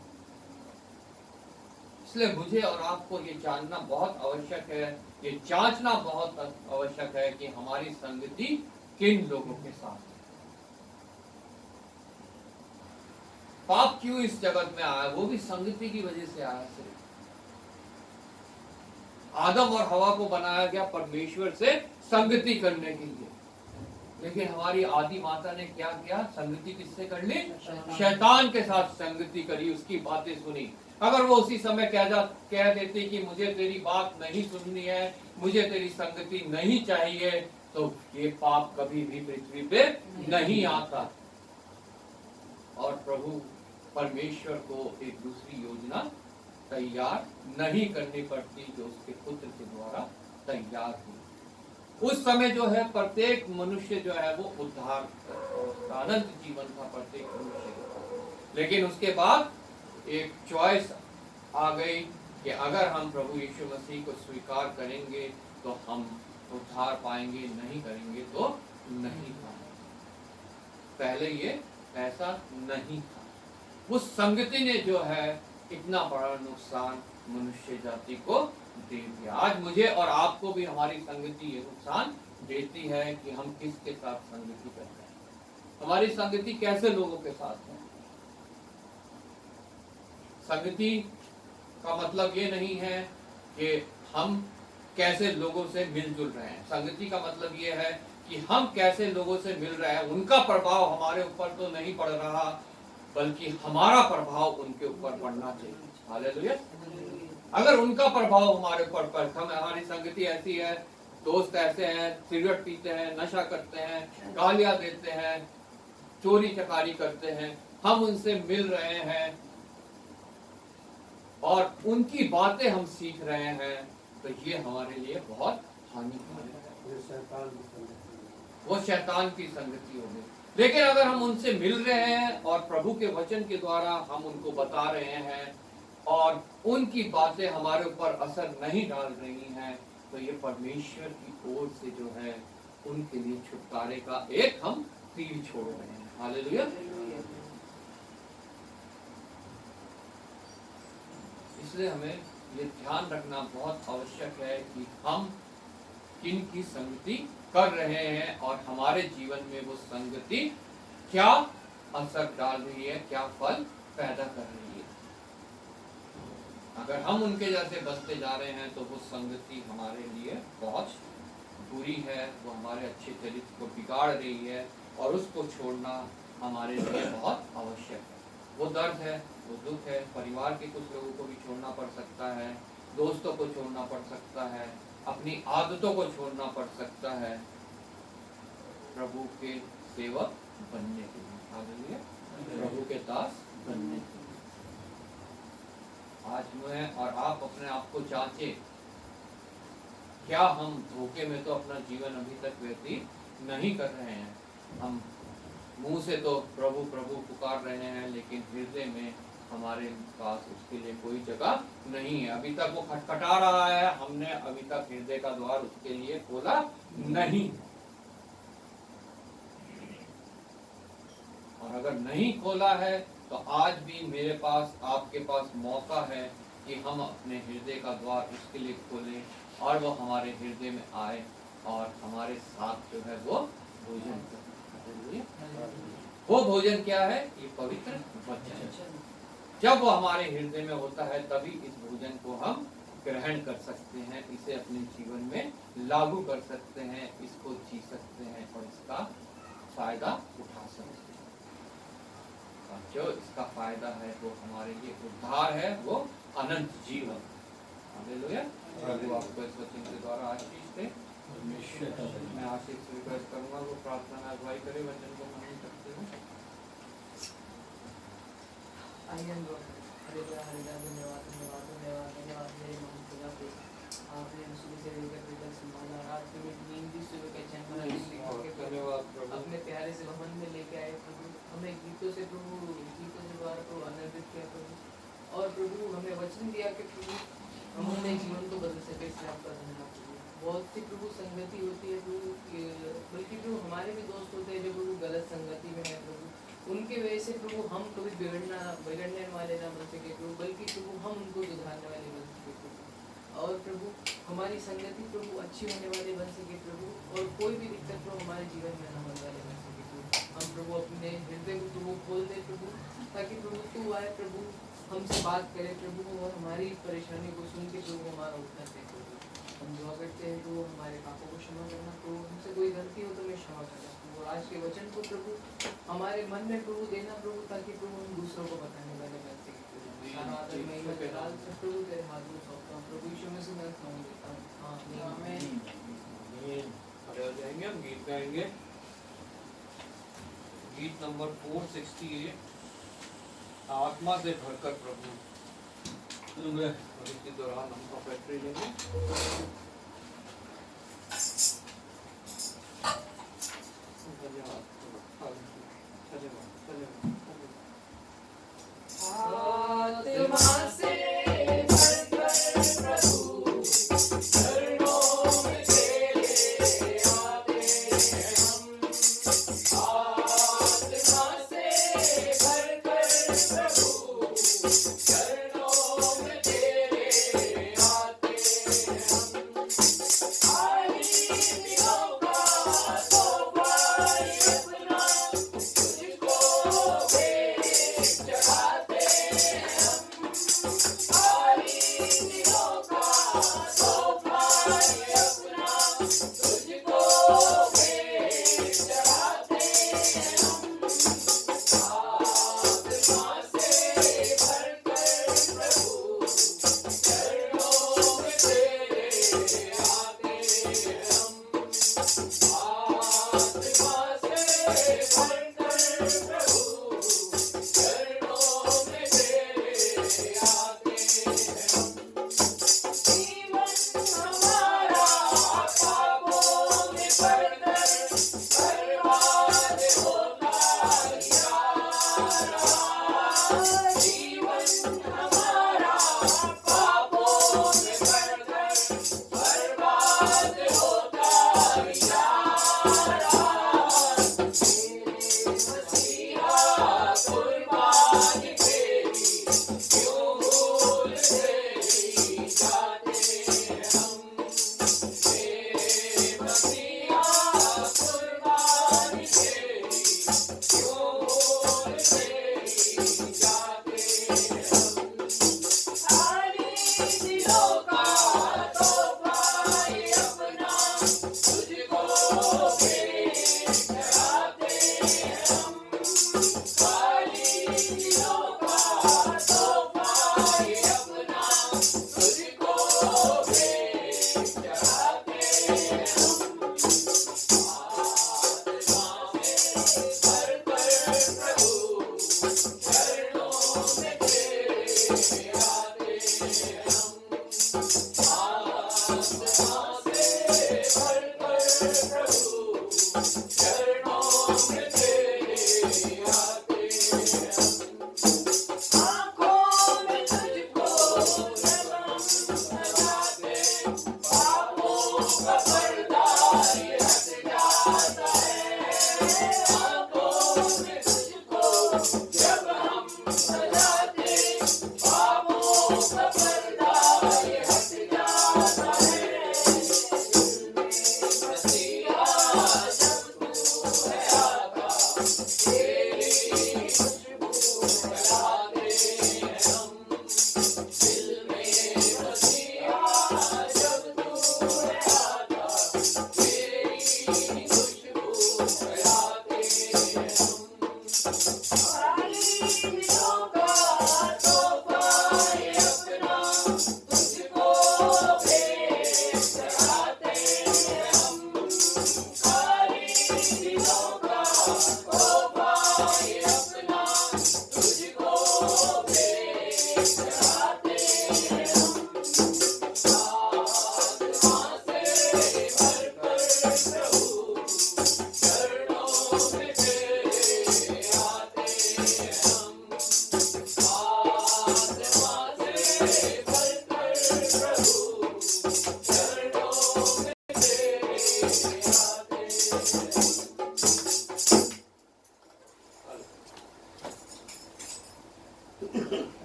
इसलिए मुझे और आपको ये जानना बहुत आवश्यक है, ये जांचना बहुत आवश्यक है कि हमारी संगति किन लोगों के साथ है। पाप क्यों इस जगत में आया, वो भी संगति की वजह से आया। सिर्फ आदम और हवा को बनाया गया परमेश्वर से संगति करने के लिए, लेकिन हमारी आदि माता ने क्या किया, संगति किससे कर ली, शैतान के साथ संगति करी, उसकी बातें सुनी। अगर वो उसी समय कह देती कि मुझे तेरी बात नहीं सुननी है, मुझे तेरी संगति नहीं चाहिए, तो ये पाप कभी भी पृथ्वी पे नहीं आता। और प्रभु परमेश्वर को एक दूसरी योजना तैयार नहीं करनी पड़ती जो उसके पुत्र के द्वारा तैयार हुई। उस समय जो है प्रत्येक मनुष्य जो है वो उद्धार अनंत जीवन था प्रत्येक मनुष्य। लेकिन उसके बाद एक चॉइस आ गई कि अगर हम प्रभु यीशु मसीह को स्वीकार करेंगे तो हम उद्धार पाएंगे, नहीं करेंगे तो नहीं पाएंगे। पहले ये ऐसा नहीं था। उस संगति ने जो है इतना बड़ा नुकसान मनुष्य जाति को दे दिया। आज मुझे और आपको भी हमारी संगति ये नुकसान देती है कि हम किसके साथ संगति करते हैं, हमारी संगति कैसे लोगों के साथ है। संगति का मतलब ये नहीं है कि हम कैसे लोगों से मिलजुल रहे हैं। संगति का मतलब ये है कि हम कैसे लोगों से मिल रहे हैं, उनका प्रभाव हमारे ऊपर तो नहीं पड़ रहा, बल्कि हमारा प्रभाव उनके ऊपर पड़ना चाहिए। हालेलुया। अगर उनका प्रभाव हमारे ऊपर पड़ता, हमारी संगति ऐसी है, दोस्त ऐसे हैं, सिगरेट पीते हैं, नशा करते हैं, गालियां देते हैं, चोरी चकारी करते हैं, हम उनसे मिल रहे हैं और उनकी बातें हम सीख रहे हैं, तो ये हमारे लिए बहुत हानिकारक है। वो शैतान की संगति होगी। लेकिन अगर हम उनसे मिल रहे हैं और प्रभु के वचन के द्वारा हम उनको बता रहे हैं और उनकी बातें हमारे ऊपर असर नहीं डाल रही हैं, तो ये परमेश्वर की ओर से जो है उनके लिए छुटकारे का एक हम तीर छोड़ रहे हैं। हालेलुया। इसलिए हमें ये ध्यान रखना बहुत आवश्यक है कि हम किन की संगति कर रहे हैं और हमारे जीवन में वो संगति क्या असर डाल रही है, क्या फल पैदा कर रही है। अगर हम उनके जैसे बसते जा रहे हैं तो वो संगति हमारे लिए बहुत बुरी है, वो हमारे अच्छे चरित्र को बिगाड़ रही है और उसको छोड़ना हमारे लिए बहुत आवश्यक है। वो दर्द है, वो दुख है, परिवार के कुछ लोगों को भी छोड़ना पड़ सकता है, दोस्तों को छोड़ना पड़ सकता है, अपनी आदतों को छोड़ना पड़ सकता है प्रभु के सेवक बनने के लिए। हालेलुया। प्रभु के दास बनने के लिए आज मैं और आप अपने आप को जांचे, क्या हम धोखे में तो अपना जीवन अभी तक व्यतीत नहीं कर रहे हैं। हम मुंह से तो प्रभु प्रभु पुकार रहे हैं, लेकिन हृदय में हमारे पास उसके लिए कोई जगह नहीं है। अभी तक वो खटखटा रहा है, हमने अभी तक हृदय का द्वार उसके लिए खोला नहीं। और अगर नहीं खोला है तो आज भी मेरे पास, आपके पास मौका है कि हम अपने हृदय का द्वार उसके लिए खोलें और वो हमारे हृदय में आए और हमारे साथ जो है वो भोजन करें। वो भोजन क्या है? ये पवित्र वचन। जब वो हमारे हृदय में होता है तभी इस भोजन को हम ग्रहण कर सकते हैं, इसे अपने जीवन में लागू कर सकते हैं, इसको जी सकते हैं और इसका फायदा उठा सकते हैं। और जो इसका फायदा है वो हमारे लिए उद्धार है, वो अनंत जीवन। हालेलुया। प्रभु आपको इस वचन के द्वारा आशीष दे। मैं आशीष स्वीकार करूंगा, वो प्रार्थना में अगुवाई करे, वचन को मानने सकते हो। धन्यवाद धन्यवाद धन्यवाद धन्यवाद मेरे महान पे आपने सुबह से लेकर तक संभाला, रात में नींद भी सुबह का चैन धन्यवाद प्रभु। अपने प्यारे से भवन में लेके आए प्रभु, हमें गीतों से प्रभु, गीतों के द्वारा प्रभु आनंदित किया प्रभु, और प्रभु हमें वचन दिया कि प्रभु हम अपने जीवन को बदल सके। इससे आपका धन्यवाद प्रभु। बहुत सी प्रभु संगति होती है प्रभु, बल्कि प्रभु हमारे भी दोस्त होते हैं जो प्रभु गलत संगति में है प्रभु, उनके वजह से प्रभु हम कभी बिगड़ने वाले ना बन सके प्रभु, बल्कि प्रभु हम उनको सुधारने वाले बन सके प्रभु, और प्रभु हमारी संगति प्रभु अच्छी होने वाले बन सके प्रभु, और कोई भी दिक्कत प्रभु हमारे जीवन में न होने वाले बन सके प्रभु। हम प्रभु अपने हृदय को प्रभु खोल दे प्रभु, ताकि प्रभु तू आए प्रभु, हमसे बात करे प्रभु, और हमारी परेशानी को सुन के प्रभु हमारा उत्तर दे प्रभु। हम दुआ करते हैं प्रभु हमारे पापों को क्षमा करना प्रभु, हमसे कोई गलती हो तो मैं क्षमा करना प्रभु। आज के वचन को प्रभु हमारे मन में प्रभु देना प्रभु, ताकि प्रभु हम दूसरों को बताने वाले बन सके प्रभु। सारा आदर महिमा जलाल से प्रभु तेरे हाथ में सौंपता हूं प्रभु, यीशु मसीह में नाम देता हूं, आमीन। खड़े हो जाएंगे, हम गीत गाएंगे। गीत नंबर 468, आत्मा से भरकर प्रभु। और इसी दौरान हम कॉन्ट्री लेंगे। धन्यवाद धन्यवाद धन्यवाद। आत्मा से भरकर प्रभु चरणों में तेरे आते हैं हम। आत्मा से भरकर प्रभु चरणों में तेरे आते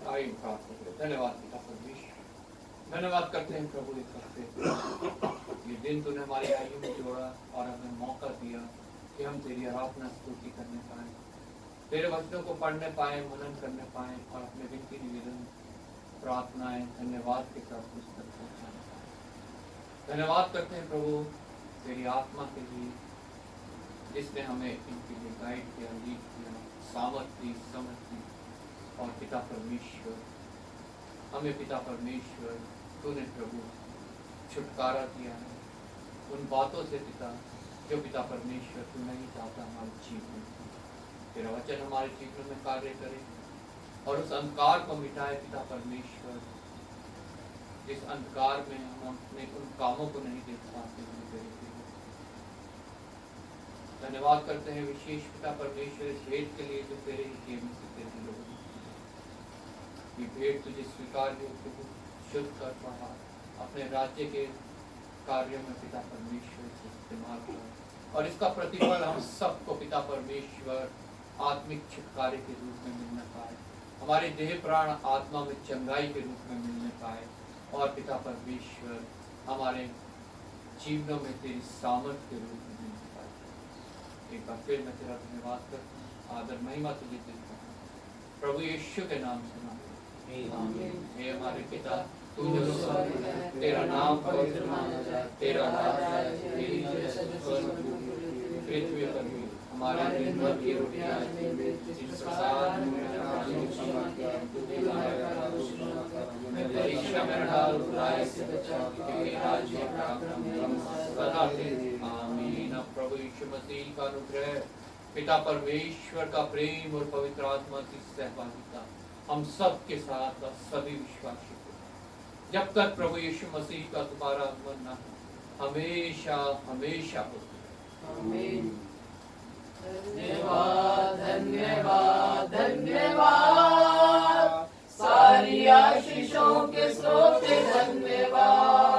आइए प्रार्थना करें। धन्यवाद पिता परमेश्वर, धन्यवाद करते हैं प्रभु इस हफ्ते ये दिन तूने हमारी आयु में जोड़ा और हमें मौका दिया कि हम तेरी आराधना स्तुति करने पाए, तेरे वचनों को पढ़ने पाए, मनन करने पाए और अपने विनती निवेदन प्रार्थनाएं धन्यवाद के साथ उस तक पहुंचाने पाए। धन्यवाद करते हैं प्रभु तेरी आत्मा के लिए जिसने हमें इनके लिए गाइड किया, लीड किया, सामर्थ दी, समझ दी। और पिता परमेश्वर हमें पिता परमेश्वर तूने प्रभु छुटकारा दिया है उन बातों से पिता जो पिता परमेश्वर तू नहीं चाहता हमारे जीवन में। तेरा वचन हमारे जीवन में कार्य करे और उस अंधकार को मिटाए पिता परमेश्वर, जिस अंधकार में हम अपने उन कामों को नहीं देख पाते हैं। धन्यवाद करते हैं विशेष पिता परमेश्वर इस भेंट के लिए जो तेरे ही किए में से तेरे लोगों ने ये भेंट तुझे स्वीकार हो, प्रभु शुद्ध कर पड़ा अपने राज्य के कार्यों में पिता परमेश्वर से इस्तेमाल कर और इसका प्रतिफल हम सबको पिता परमेश्वर आत्मिक छुटकारे के रूप में मिलने पाए, हमारे देह प्राण आत्मा में चंगाई के रूप में मिलने पाए और पिता परमेश्वर हमारे जीवनों में तेरी सामर्थ के रूप में मिलने पाए। एक बार फिर मैं तेरा धन्यवाद करता हूँ, आदर महिमा तुझे देता हूँ प्रभु यीशु के नाम से मांगता हूं। हे हमारे पिता तू जो स्वर्ग में है, तेरा नाम पवित्र माना जाए, तेरा राज्य आए, तेरी इच्छा स्वर्ग में पृथ्वी पर भी हमारे दिन भर की रोटी आज हमें दे, जिस प्रसाद में परीक्षा में डाल बुराई से बचा, क्योंकि राज्य सदा तेरे। आमीन। अब प्रभु यीशु मसीह का अनुग्रह, पिता परमेश्वर का प्रेम और पवित्र आत्मा की सहभागिता हम सब के साथ और सभी विश्वासियों को जब तक प्रभु यीशु मसीह का दोबारा आगमन न हो हमेशा हमेशा हो। आमीन। धन्यवाद धन्यवाद धन्यवाद, सारी आशीषों के स्रोत धन्यवाद।